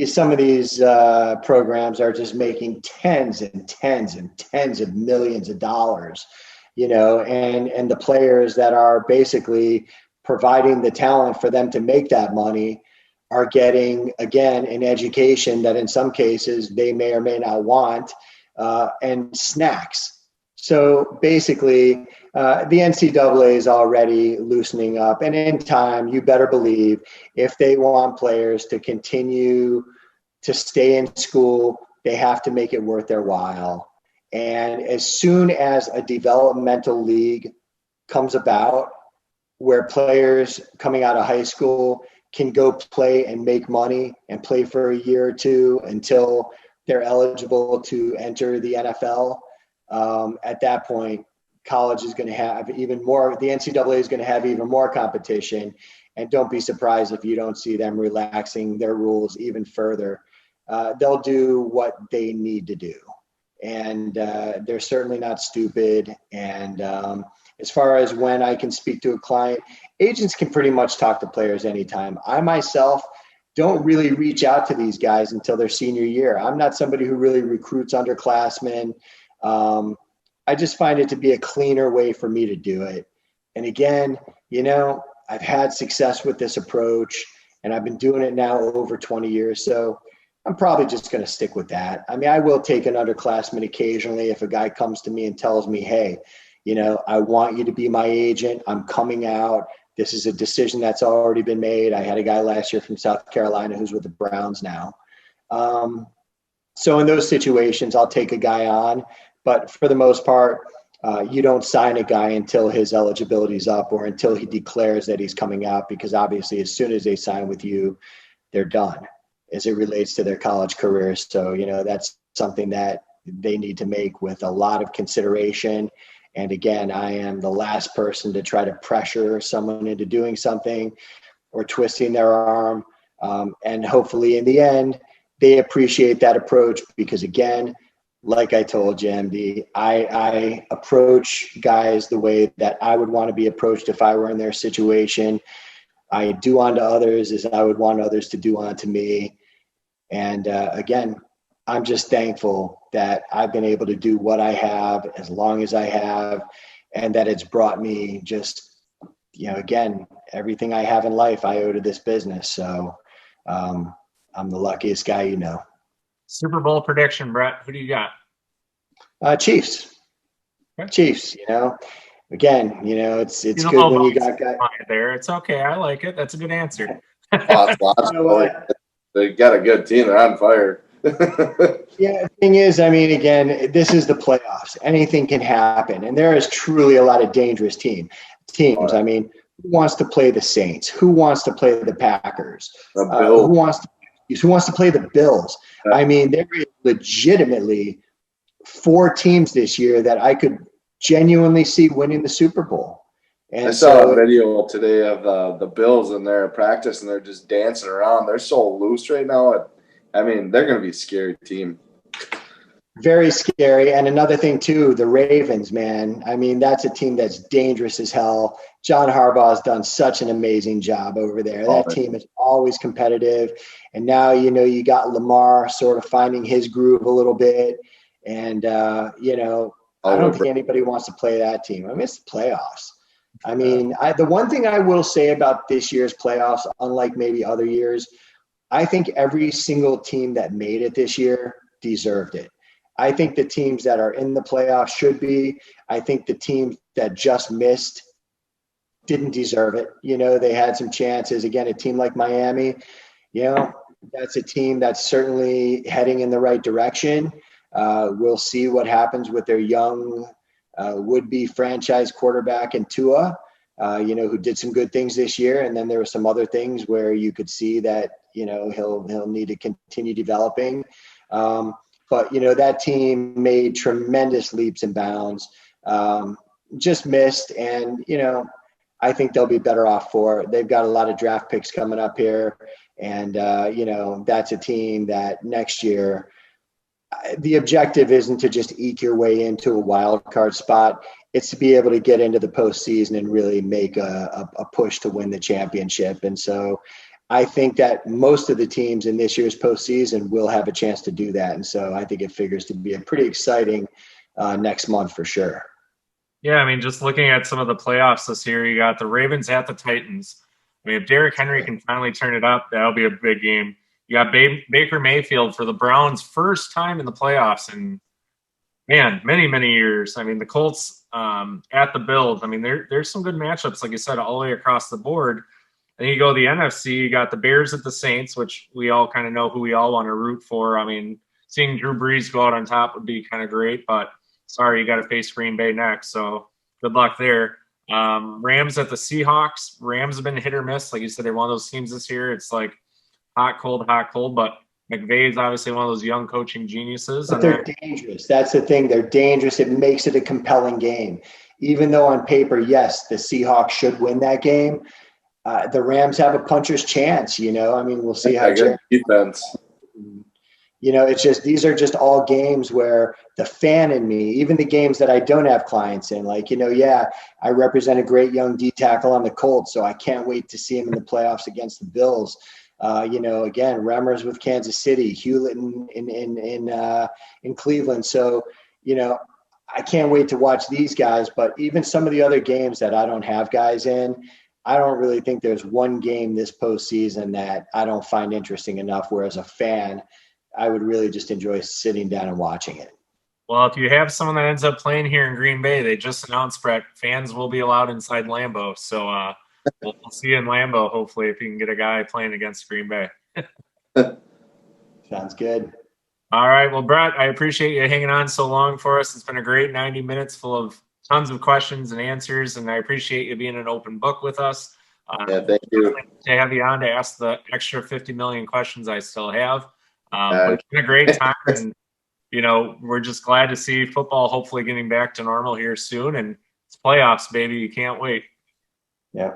some of these programs are just making tens and tens and tens of millions of dollars, you know, and the players that are basically providing the talent for them to make that money are getting, again, an education that in some cases they may or may not want, and snacks. So basically, the NCAA is already loosening up. And in time, you better believe, if they want players to continue to stay in school, they have to make it worth their while. And as soon as a developmental league comes about, where players coming out of high school can go play and make money and play for a year or two until they're eligible to enter the NFL, at that point, college is going to have even more, the NCAA is going to have even more competition. And don't be surprised if you don't see them relaxing their rules even further. They'll do what they need to do. And they're certainly not stupid. And as far as when I can speak to a client, agents can pretty much talk to players anytime. I myself don't really reach out to these guys until their senior year. I'm not somebody who really recruits underclassmen. I just find it to be a cleaner way for me to do it. And again, I've had success with this approach, and I've been doing it now over 20 years. So I'm probably just going to stick with that. I mean, I will take an underclassman occasionally if a guy comes to me and tells me, hey, I want you to be my agent. I'm coming out. This is a decision that's already been made. I had a guy last year from South Carolina who's with the Browns now. So in those situations, I'll take a guy on. But for the most part, you don't sign a guy until his eligibility is up or until he declares that he's coming out, because obviously as soon as they sign with you, they're done as it relates to their college careers. So, that's something that they need to make with a lot of consideration. And again, I am the last person to try to pressure someone into doing something or twisting their arm. And hopefully in the end, they appreciate that approach, because again, like I told you, MD, I approach guys the way that I would want to be approached if I were in their situation. I do unto others as I would want others to do unto me. And again, I'm just thankful that I've been able to do what I have as long as I have, and that it's brought me just, again, everything I have in life I owe to this business. So I'm the luckiest guy Super Bowl prediction, Brett. Who do you got? Chiefs. Okay. Chiefs, Again, it's good when you got guys there. It's okay. I like it. That's a good answer. They got a good team. They're on fire. Yeah, the thing is, again, this is the playoffs. Anything can happen. And there is truly a lot of dangerous teams. Right. Who wants to play the Saints? Who wants to play the Packers? Who wants to play the Bills? There is legitimately 4 teams this year that I could genuinely see winning the Super Bowl. And I saw a video today of the Bills in their practice, and they're just dancing around. They're so loose right now. They're going to be a scary team. Very scary. And another thing, too, the Ravens, man. That's a team that's dangerous as hell. John Harbaugh has done such an amazing job over there. That team is always competitive. And now, you got Lamar sort of finding his groove a little bit. And, I don't think anybody wants to play that team. It's the playoffs. The one thing I will say about this year's playoffs, unlike maybe other years, I think every single team that made it this year deserved it. I think the teams that are in the playoffs should be. I think the teams that just missed didn't deserve it. They had some chances. Again, a team like Miami, that's a team that's certainly heading in the right direction. We'll see what happens with their young would-be franchise quarterback in Tua, who did some good things this year. And then there were some other things where you could see that, he'll need to continue developing. But, that team made tremendous leaps and bounds, just missed. And, I think they'll be better off for it. They've got a lot of draft picks coming up here. And, that's a team that next year, the objective isn't to just eke your way into a wild card spot. It's to be able to get into the postseason and really make a push to win the championship. And so I think that most of the teams in this year's postseason will have a chance to do that. And so I think it figures to be a pretty exciting next month for sure. Yeah, just looking at some of the playoffs this year, you got the Ravens at the Titans. If Derrick Henry can finally turn it up, that'll be a big game. You got Baker Mayfield for the Browns' first time in the playoffs in, many, many years. The Colts at the Bills. There's some good matchups, like you said, all the way across the board. Then you go to the NFC, you got the Bears at the Saints, which we all kind of know who we all want to root for. Seeing Drew Brees go out on top would be kind of great, but sorry, you got to face Green Bay next, so good luck there. Rams at the Seahawks. Rams have been hit or miss. Like you said, they're one of those teams this year. It's like hot, cold, but McVay is obviously one of those young coaching geniuses. But they're dangerous. That's the thing. They're dangerous. It makes it a compelling game. Even though on paper, yes, the Seahawks should win that game, the Rams have a puncher's chance, we'll see how defense. It's just, these are just all games where the fan in me, even the games that I don't have clients in, I represent a great young D tackle on the Colts, so I can't wait to see him in the playoffs against the Bills. Again, Remmers with Kansas City, Hewlett in Cleveland. So, I can't wait to watch these guys, but even some of the other games that I don't have guys in, I don't really think there's one game this postseason that I don't find interesting enough, where as a fan, I would really just enjoy sitting down and watching it. Well, if you have someone that ends up playing here in Green Bay, they just announced, Brett, fans will be allowed inside Lambeau. So we'll see you in Lambeau, hopefully, if you can get a guy playing against Green Bay. Sounds good. All right. Well, Brett, I appreciate you hanging on so long for us. It's been a great 90 minutes full of tons of questions and answers, and I appreciate you being an open book with us. Thank you. To have you on to ask the extra 50 million questions I still have. But it's been a great time, and we're just glad to see football hopefully getting back to normal here soon, and it's playoffs, baby. You can't wait. Yeah.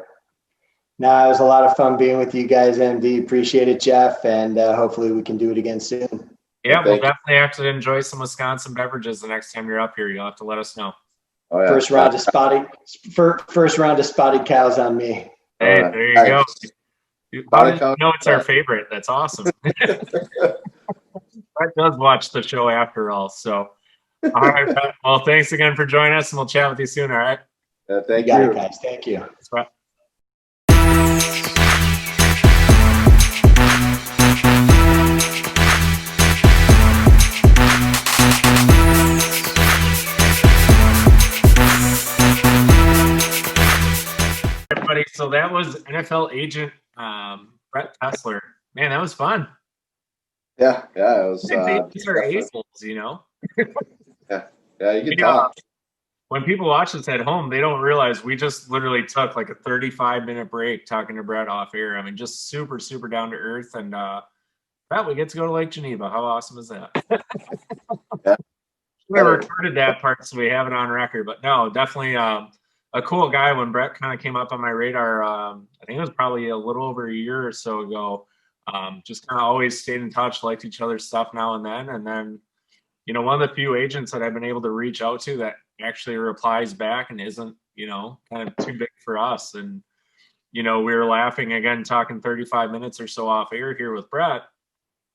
No, it was a lot of fun being with you guys, MD. Appreciate it, Jeff, and hopefully we can do it again soon. Yeah, we'll definitely have to enjoy some Wisconsin beverages the next time you're up here. You'll have to let us know. Oh, yeah. First round of spotted cows on me. Hey, there you go. It's our favorite. That's awesome. Brett does watch the show after all. So, all right, Brett. Well, thanks again for joining us, and we'll chat with you soon. All right. Thank you. You. Guys. Thank you. That's right. Everybody, so that was NFL agent Brett Tessler. Man, that was fun. Yeah, it was. Agents are a-holes, Yeah, you can talk. When people watch this at home, they don't realize we just literally took like a 35-minute break talking to Brett off air. I mean, just super, super down to earth. And we get to go to Lake Geneva. How awesome is that? Yeah. We recorded that part, so we have it on record. But no, definitely a cool guy. When Brett kind of came up on my radar, I think it was probably a little over a year or so ago. Just kind of always stayed in touch, liked each other's stuff now and then. And then, one of the few agents that I've been able to reach out to that actually replies back and isn't, kind of too big for us. And, we were laughing again, talking 35 minutes or so off air here with Brett.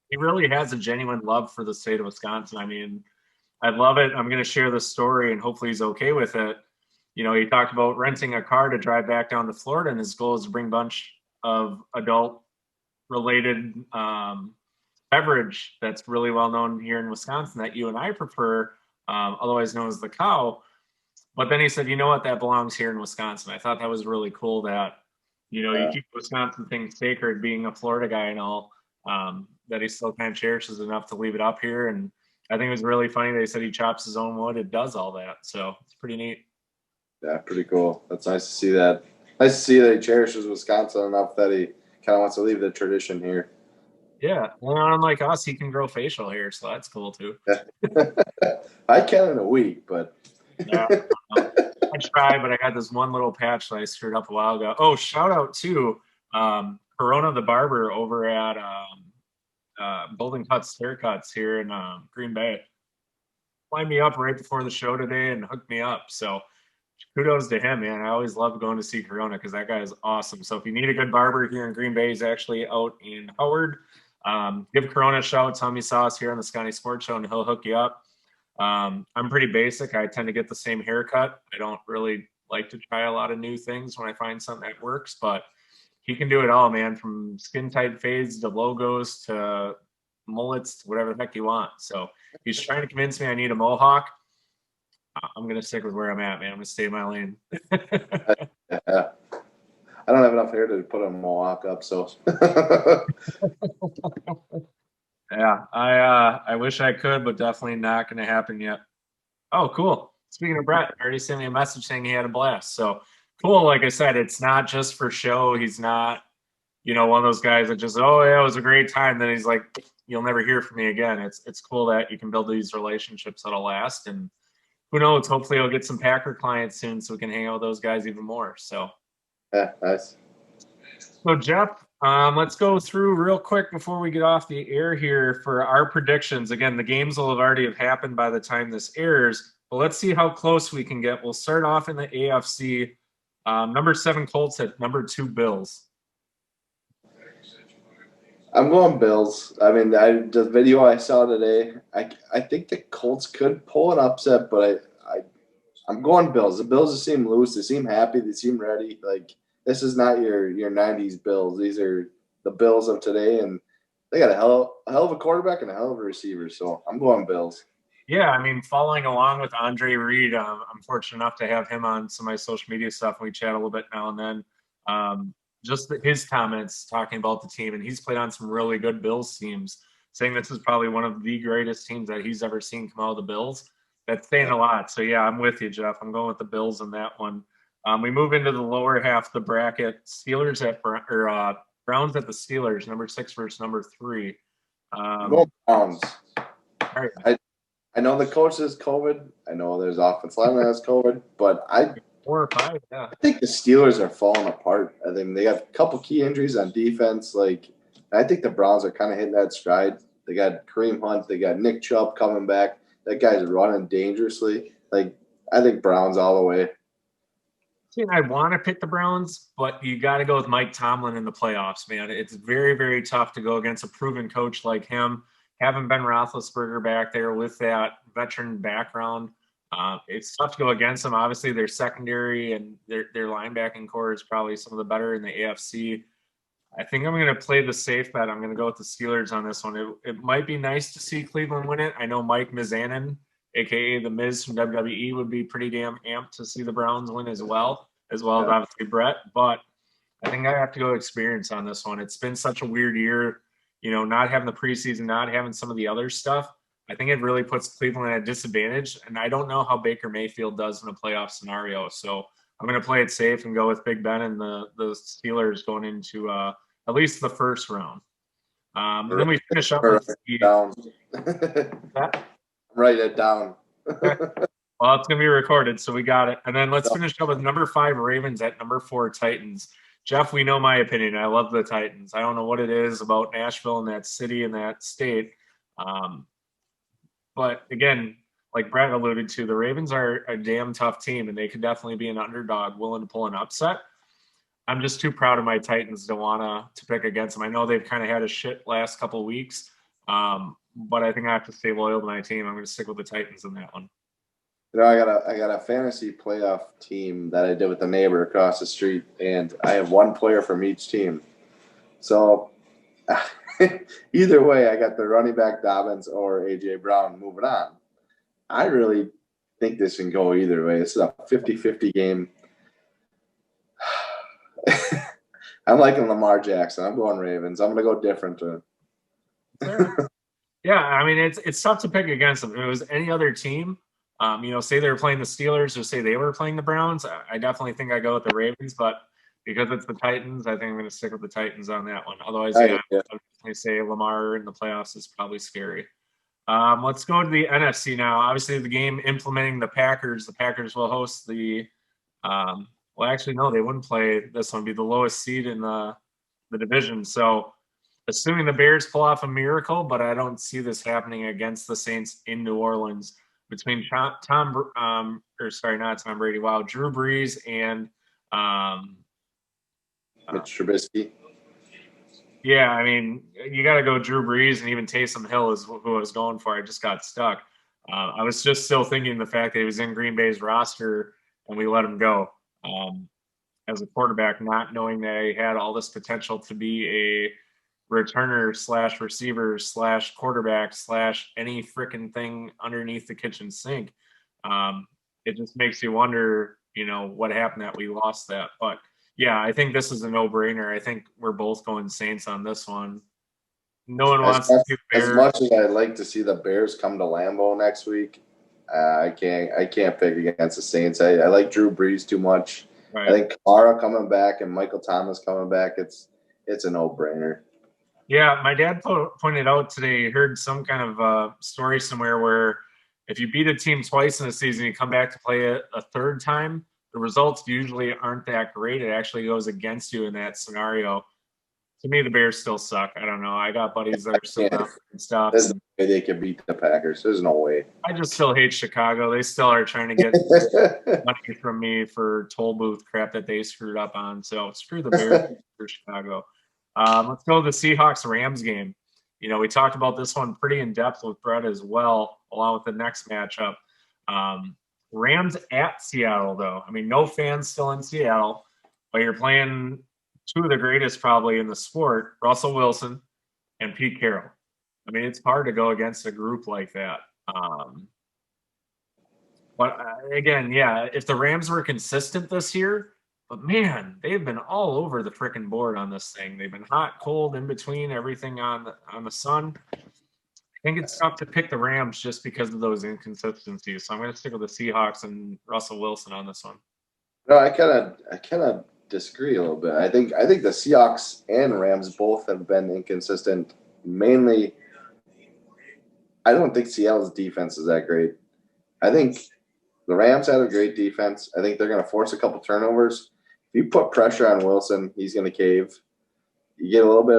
He really has a genuine love for the state of Wisconsin. I mean, I love it. I'm going to share this story and hopefully he's okay with it. He talked about renting a car to drive back down to Florida, and his goal is to bring a bunch of adult related beverage that's really well known here in Wisconsin that you and I prefer, otherwise known as the cow. But then he said, you know what, that belongs here in Wisconsin. I thought that was really cool that, you keep Wisconsin things sacred, being a Florida guy and all, that he still kind of cherishes enough to leave it up here. And I think it was really funny that he said he chops his own wood. It does all that. So it's pretty neat. Yeah, pretty cool. That's nice to see that. Nice to see that he cherishes Wisconsin enough that he kind of wants to leave the tradition here. Yeah, well, unlike us, he can grow facial hair, so that's cool too. I can in a week, but yeah, I try, but I got this one little patch that I screwed up a while ago. Oh, shout out to Corona the barber over at Golden Cuts Haircuts here in Green Bay. Lined me up right before the show today and hooked me up. So kudos to him, man. I always love going to see Corona because that guy is awesome. So if you need a good barber here in Green Bay, he's actually out in Howard. Give Corona a shout. Tell him you saw us here on the Sconni Sports Show, and he'll hook you up. I'm pretty basic. I tend to get the same haircut. I don't really like to try a lot of new things when I find something that works, but he can do it all, man, from skin tight fades to logos to mullets to whatever the heck you want. So he's trying to convince me I need a mohawk. I'm going to stick with where I'm at, man. I'm going to stay in my lane. Yeah. I don't have enough hair to put a mohawk up, so. Yeah, I wish I could, but definitely not going to happen yet. Oh, cool. Speaking of Brett, already sent me a message saying he had a blast. So cool. Like I said, it's not just for show. He's not, one of those guys that just, oh yeah, it was a great time. Then he's like, you'll never hear from me again. It's cool that you can build these relationships that'll last. And who knows, hopefully I'll get some Packer clients soon so we can hang out with those guys even more. So yeah, nice. So Jeff, let's go through real quick before we get off the air here for our predictions. Again, the games will have already have happened by the time this airs, but let's see how close we can get. We'll start off in the AFC. Number 7 Colts at number 2 Bills. I'm going Bills. I mean, the video I saw today, I think the Colts could pull an upset, but I'm going Bills. The Bills just seem loose. They seem happy. They seem ready. Like, this is not your 90s Bills. These are the Bills of today, and they got a hell of a quarterback and a hell of a receiver. So I'm going Bills. Yeah, I mean, following along with Andre Reed, I'm fortunate enough to have him on some of my social media stuff. We chat a little bit now and then. Just his comments talking about the team, and he's played on some really good Bills teams, saying this is probably one of the greatest teams that he's ever seen come out of the Bills. That's saying a lot. So, yeah, I'm with you, Jeff. I'm going with the Bills in that one. We move into the lower half of the bracket. Browns at the Steelers, number 6 versus number 3. Go Browns. All right. I know the coach has COVID. I know there's offensive lineman has COVID, but 4 or 5, yeah. I think the Steelers are falling apart. I think they have a couple key injuries on defense. Like, I think the Browns are kind of hitting that stride. They got Kareem Hunt. They got Nick Chubb coming back. That guy's running dangerously. Like, I think Browns all the way. See, I want to pick the Browns, but you got to go with Mike Tomlin in the playoffs, man. It's very, very tough to go against a proven coach like him. Having Ben Roethlisberger back there with that veteran background, it's tough to go against them. Obviously, their secondary and their linebacking core is probably some of the better in the AFC. I think I'm going to play the safe bet. I'm going to go with the Steelers on this one. It might be nice to see Cleveland win it. I know Mike Mizanin, a.k.a. The Miz from WWE, would be pretty damn amped to see the Browns win as well as obviously Brett. But I think I have to go experience on this one. It's been such a weird year. Not having the preseason, not having some of the other stuff, I think it really puts Cleveland at a disadvantage. And I don't know how Baker Mayfield does in a playoff scenario. So I'm going to play it safe and go with Big Ben and the Steelers going into at least the first round. And then we finish up with Write it down. Well, it's going to be recorded, so we got it. And then let's finish up with number 5 Ravens at number 4 Titans. Jeff, we know my opinion. I love the Titans. I don't know what it is about Nashville and that city and that state. But again, like Brett alluded to, the Ravens are a damn tough team, and they could definitely be an underdog willing to pull an upset. I'm just too proud of my Titans to want to pick against them. I know they've kind of had a shit last couple of weeks, but I think I have to stay loyal to my team. I'm going to stick with the Titans in that one. I got a fantasy playoff team that I did with a neighbor across the street, and I have one player from each team. So either way, I got the running back Dobbins or A.J. Brown moving on. I really think this can go either way. This is a 50-50 game. I'm liking Lamar Jackson. I'm going Ravens. I'm going to go different. Yeah, I mean, it's tough to pick against them. If it was any other team, say they were playing the Steelers or say they were playing the Browns, I definitely think I go with the Ravens. But because it's the Titans, I think I'm going to stick with the Titans on that one. Otherwise, I would definitely say Lamar in the playoffs is probably scary. Let's go to the NFC now. Obviously, the game implementing the Packers. The Packers will host the well, actually, no, they wouldn't play this one. Be the lowest seed in the division. So, assuming the Bears pull off a miracle, but I don't see this happening against the Saints in New Orleans between not Tom Brady. Wow, Drew Brees and Mitch Trubisky. Yeah, I mean, you got to go Drew Brees, and even Taysom Hill is who I was going for. I just got stuck. I was just still thinking the fact that he was in Green Bay's roster and we let him go as a quarterback, not knowing that he had all this potential to be a returner / receiver / quarterback / any freaking thing underneath the kitchen sink. It just makes you wonder, what happened that we lost that. But yeah, I think this is a no-brainer. I think we're both going Saints on this one. No one wants to do Bears. As much as I'd like to see the Bears come to Lambeau next week, I can't pick against the Saints. I like Drew Brees too much. Right. I think Kamara coming back and Michael Thomas coming back, it's a no-brainer. Yeah, my dad pointed out today, he heard some kind of story somewhere where if you beat a team twice in a season, you come back to play it a third time, the results usually aren't that great. It actually goes against you in that scenario. To me, the Bears still suck. I don't know. I got buddies that are still down and stuff. There's no way they can beat the Packers. There's no way. I just still hate Chicago. They still are trying to get money from me for toll booth crap that they screwed up on. So screw the Bears for Chicago. Let's go to the Seahawks Rams game. We talked about this one pretty in depth with Brett as well, along with the next matchup. Rams at Seattle, though. I mean, no fans still in Seattle, but you're playing two of the greatest probably in the sport, Russell Wilson and Pete Carroll. I mean, it's hard to go against a group like that. But again, yeah, if the Rams were consistent this year, but man, they've been all over the freaking board on this thing. They've been hot, cold, in between, everything on the sun. I think it's tough to pick the Rams just because of those inconsistencies. So I'm going to stick with the Seahawks and Russell Wilson on this one. No, I kind of disagree a little bit. I think the Seahawks and Rams both have been inconsistent. Mainly, I don't think Seattle's defense is that great. I think the Rams have a great defense. I think they're going to force a couple turnovers. If you put pressure on Wilson, he's going to cave. You get a little bit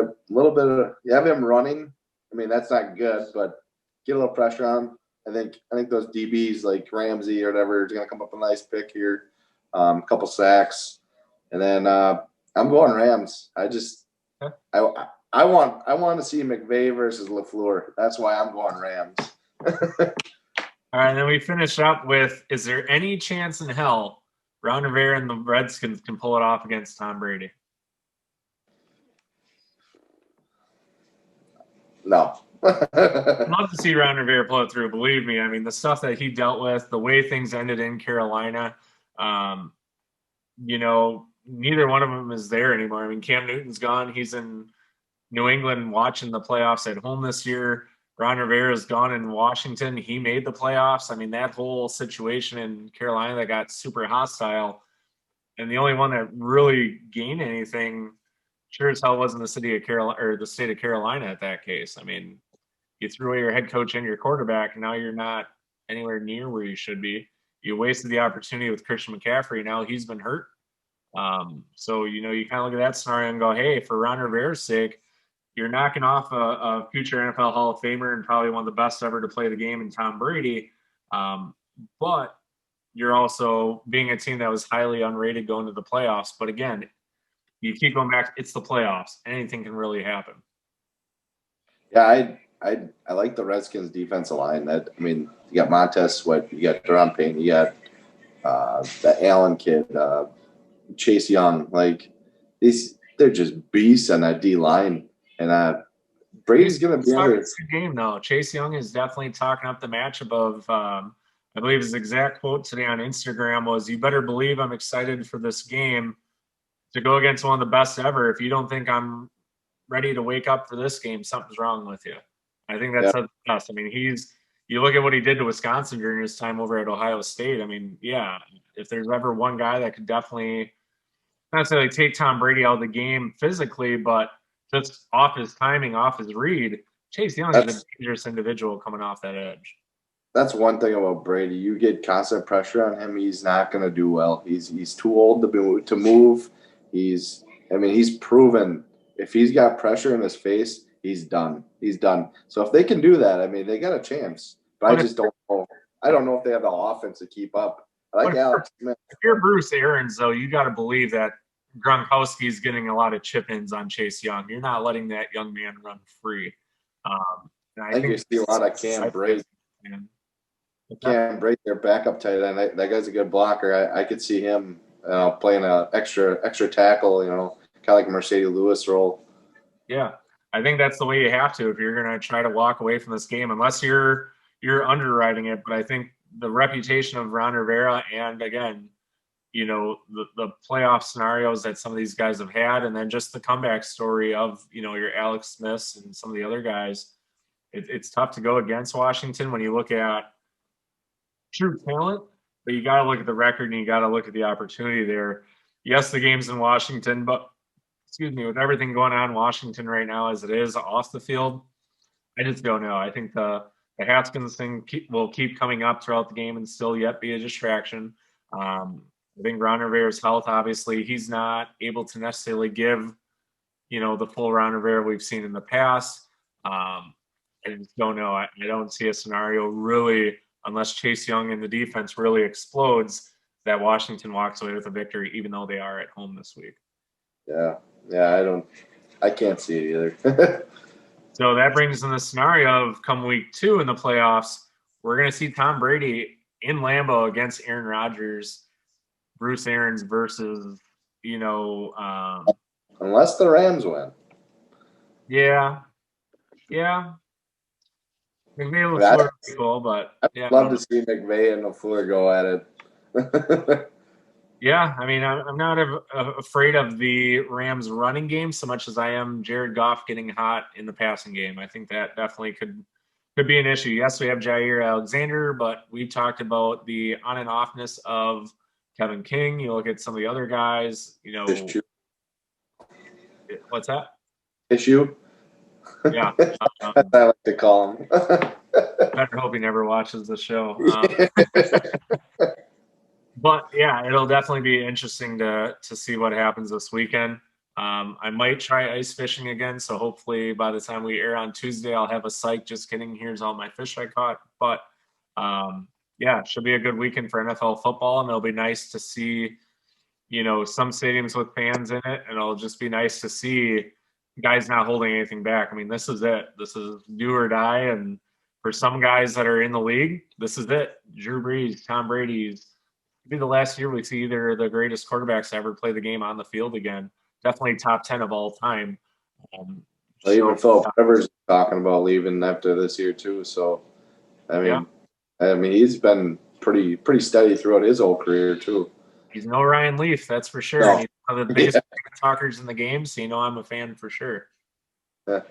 of you have him running. I mean, that's not good, but get a little pressure on him. I think those DBs like Ramsey or whatever is going to come up a nice pick here, a couple sacks, and then I'm going Rams. I want to see McVay versus LaFleur. That's why I'm going Rams. All right, and then we finish up with, is there any chance in hell Ron Rivera and the Redskins can pull it off against Tom Brady? No. I'd love to see Ron Rivera pull it through. Believe me, I mean, the stuff that he dealt with, the way things ended in Carolina, neither one of them is there anymore. I mean, Cam Newton's gone. He's in New England watching the playoffs at home this year. Ron Rivera's gone in Washington. He made the playoffs. I mean, that whole situation in Carolina that got super hostile, and the only one that really gained anything, sure as hell, wasn't the city of Carolina or the state of Carolina at that case. I mean, you threw away your head coach and your quarterback, and now you're not anywhere near where you should be. You wasted the opportunity with Christian McCaffrey. Now he's been hurt. So, you kind of look at that scenario and go, hey, for Ron Rivera's sake, you're knocking off a future NFL Hall of Famer and probably one of the best ever to play the game in Tom Brady. But you're also being a team that was highly unrated going to the playoffs. But again, you keep going back, it's the playoffs. Anything can really happen. Yeah, I like the Redskins defensive line. You got Montez Sweat, you got Deron Payne, you got the Allen kid, Chase Young. Like they're just beasts on that D line. And Brady's going to be under. It's a good game, though. Chase Young is definitely talking up the matchup of, I believe his exact quote today on Instagram was, "You better believe I'm excited for this game to go against one of the best ever. If you don't think I'm ready to wake up for this game, something's wrong with you." I think that's the best. I mean, you look at what he did to Wisconsin during his time over at Ohio State. I mean, yeah, if there's ever one guy that could definitely not necessarily take Tom Brady out of the game physically, but just off his timing, off his read, Chase Young is a dangerous individual coming off that edge. That's one thing about Brady. You get constant pressure on him, he's not going to do well. He's too old to move. He's proven if he's got pressure in his face, he's done. He's done. So if they can do that, I mean, they got a chance. But I just don't know. I don't know if they have the offense to keep up. I like Alex Smith. If you're Bruce Arians, though, you got to believe that Gronkowski is getting a lot of chip-ins on Chase Young. You're not letting that young man run free. I think you see a lot of Cam Brate. Cam Brate, their backup tight end. That guy's a good blocker. I could see him playing an extra tackle, kind of like a Mercedes Lewis role. Yeah, I think that's the way you have to if you're going to try to walk away from this game, unless you're underwriting it. But I think the reputation of Ron Rivera and, again, the playoff scenarios that some of these guys have had, and then just the comeback story of, your Alex Smiths and some of the other guys, it's tough to go against Washington when you look at true talent, but you got to look at the record and you got to look at the opportunity there. Yes, the game's in Washington, but with everything going on in Washington right now as it is off the field, I just don't know. I think the Haskins thing will keep coming up throughout the game and still yet be a distraction. I think Ron Rivera's health, obviously, he's not able to necessarily give, the full Ron Rivera we've seen in the past. I just don't know. I don't see a scenario really, unless Chase Young and the defense really explodes, that Washington walks away with a victory, even though they are at home this week. Yeah, I don't. I can't see it either. So that brings in the scenario of come week 2 in the playoffs, we're going to see Tom Brady in Lambeau against Aaron Rodgers, Bruce Arians versus, Unless the Rams win. Yeah. McVay LaFleur is cool, but I'd love to see McVay and LaFleur go at it. Yeah, I mean, I'm not afraid of the Rams running game so much as I am Jared Goff getting hot in the passing game. I think that definitely could be an issue. Yes, we have Jair Alexander, but we talked about the on and offness of Kevin King. You look at some of the other guys, Issue. What's that? Issue. Yeah. I like to call him. Better hope he never watches the show. But yeah, it'll definitely be interesting to see what happens this weekend. I might try ice fishing again, so hopefully by the time we air on Tuesday, I'll have a psych. Just kidding. Here's all my fish I caught. But yeah, it should be a good weekend for NFL football, and it'll be nice to see, some stadiums with fans in it, and it'll just be nice to see guys not holding anything back. I mean, this is it. This is do or die, and for some guys that are in the league, this is it. Drew Brees, Tom Brady's. Be the last year we see either of the greatest quarterbacks to ever play the game on the field again. Definitely top 10 of all time. Even Philip Rivers talking about leaving after this year too. So, I mean, he's been pretty steady throughout his whole career too. He's no Ryan Leaf, that's for sure. No. He's one of the biggest talkers in the game, so I'm a fan for sure. Yeah.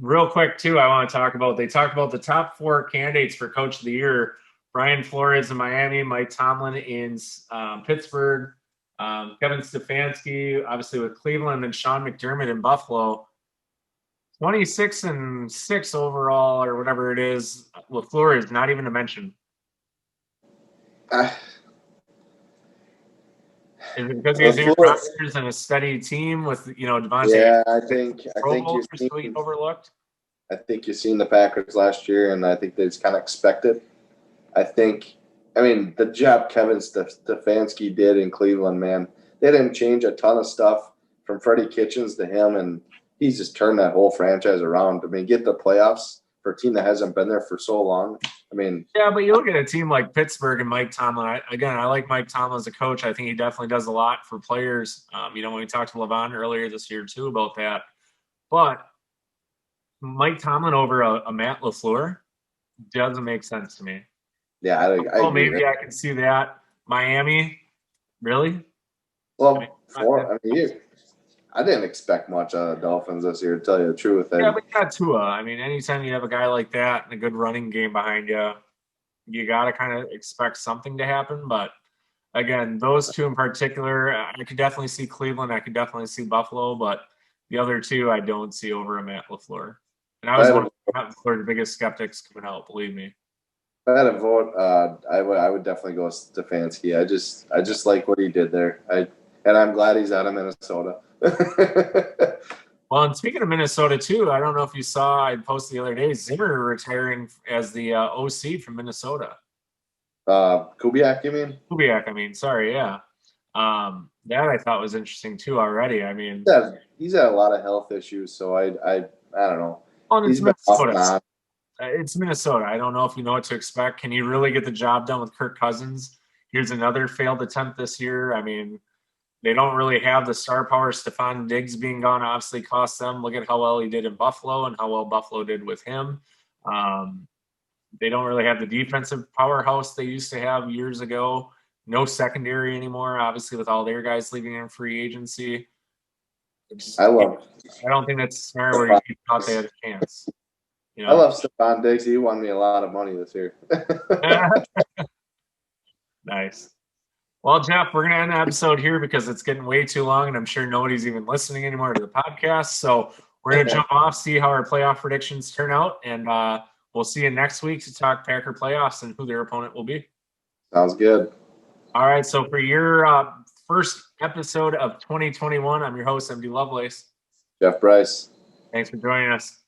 Real quick too, I want to talk about. They talked about the top 4 candidates for Coach of the Year. Brian Flores in Miami, Mike Tomlin in Pittsburgh, Kevin Stefanski, obviously with Cleveland, and Sean McDermott in Buffalo. 26-6 overall, or whatever it is. LaFleur is not even to mention. Is it because he has Aaron Rodgers and a steady team with Devontae? Yeah, I think you've overlooked. I think you've seen the Packers last year, and I think they just kind of expect it. The job Kevin Stefanski did in Cleveland, man, they didn't change a ton of stuff from Freddie Kitchens to him, and he's just turned that whole franchise around. I mean, get the playoffs for a team that hasn't been there for so long. Yeah, but you look at a team like Pittsburgh and Mike Tomlin. I like Mike Tomlin as a coach. I think he definitely does a lot for players. When we talked to Levon earlier this year too about that, but Mike Tomlin over a Matt LaFleur doesn't make sense to me. Yeah, maybe I can see that. Miami, really? Well, I didn't expect much out of the Dolphins this year, to tell you the truth. Yeah, but you got Tua. Anytime you have a guy like that and a good running game behind you, you got to kind of expect something to happen. But again, those two in particular, I could definitely see Cleveland. I could definitely see Buffalo, but the other two I don't see over a Matt LaFleur. And I was one of Matt LaFleur's biggest skeptics coming out, believe me. If I had a vote, I would definitely go Stefanski. I just like what he did there. And I'm glad he's out of Minnesota. Well, and speaking of Minnesota too, I don't know if you saw, I posted the other day, Zimmer retiring as the OC from Minnesota. Kubiak, you mean? Kubiak, sorry, yeah. That I thought was interesting too already. He's had a lot of health issues, so I don't know. Well, it's Minnesota. It's Minnesota. I don't know if you know what to expect. Can you really get the job done with Kirk Cousins? Here's another failed attempt this year. They don't really have the star power. Stephon Diggs being gone obviously cost them. Look at how well he did in Buffalo and how well Buffalo did with him. They don't really have the defensive powerhouse they used to have years ago. No secondary anymore, obviously, with all their guys leaving in free agency. I don't think that's a scenario where you thought they had a chance. I love Stephon Diggs. He won me a lot of money this year. Nice. Well, Jeff, we're going to end the episode here because it's getting way too long, and I'm sure nobody's even listening anymore to the podcast. So we're going to jump off, see how our playoff predictions turn out, and we'll see you next week to talk Packer playoffs and who their opponent will be. Sounds good. All right, so for your first episode of 2021, I'm your host, MD Lovelace. Jeff Bryce. Thanks for joining us.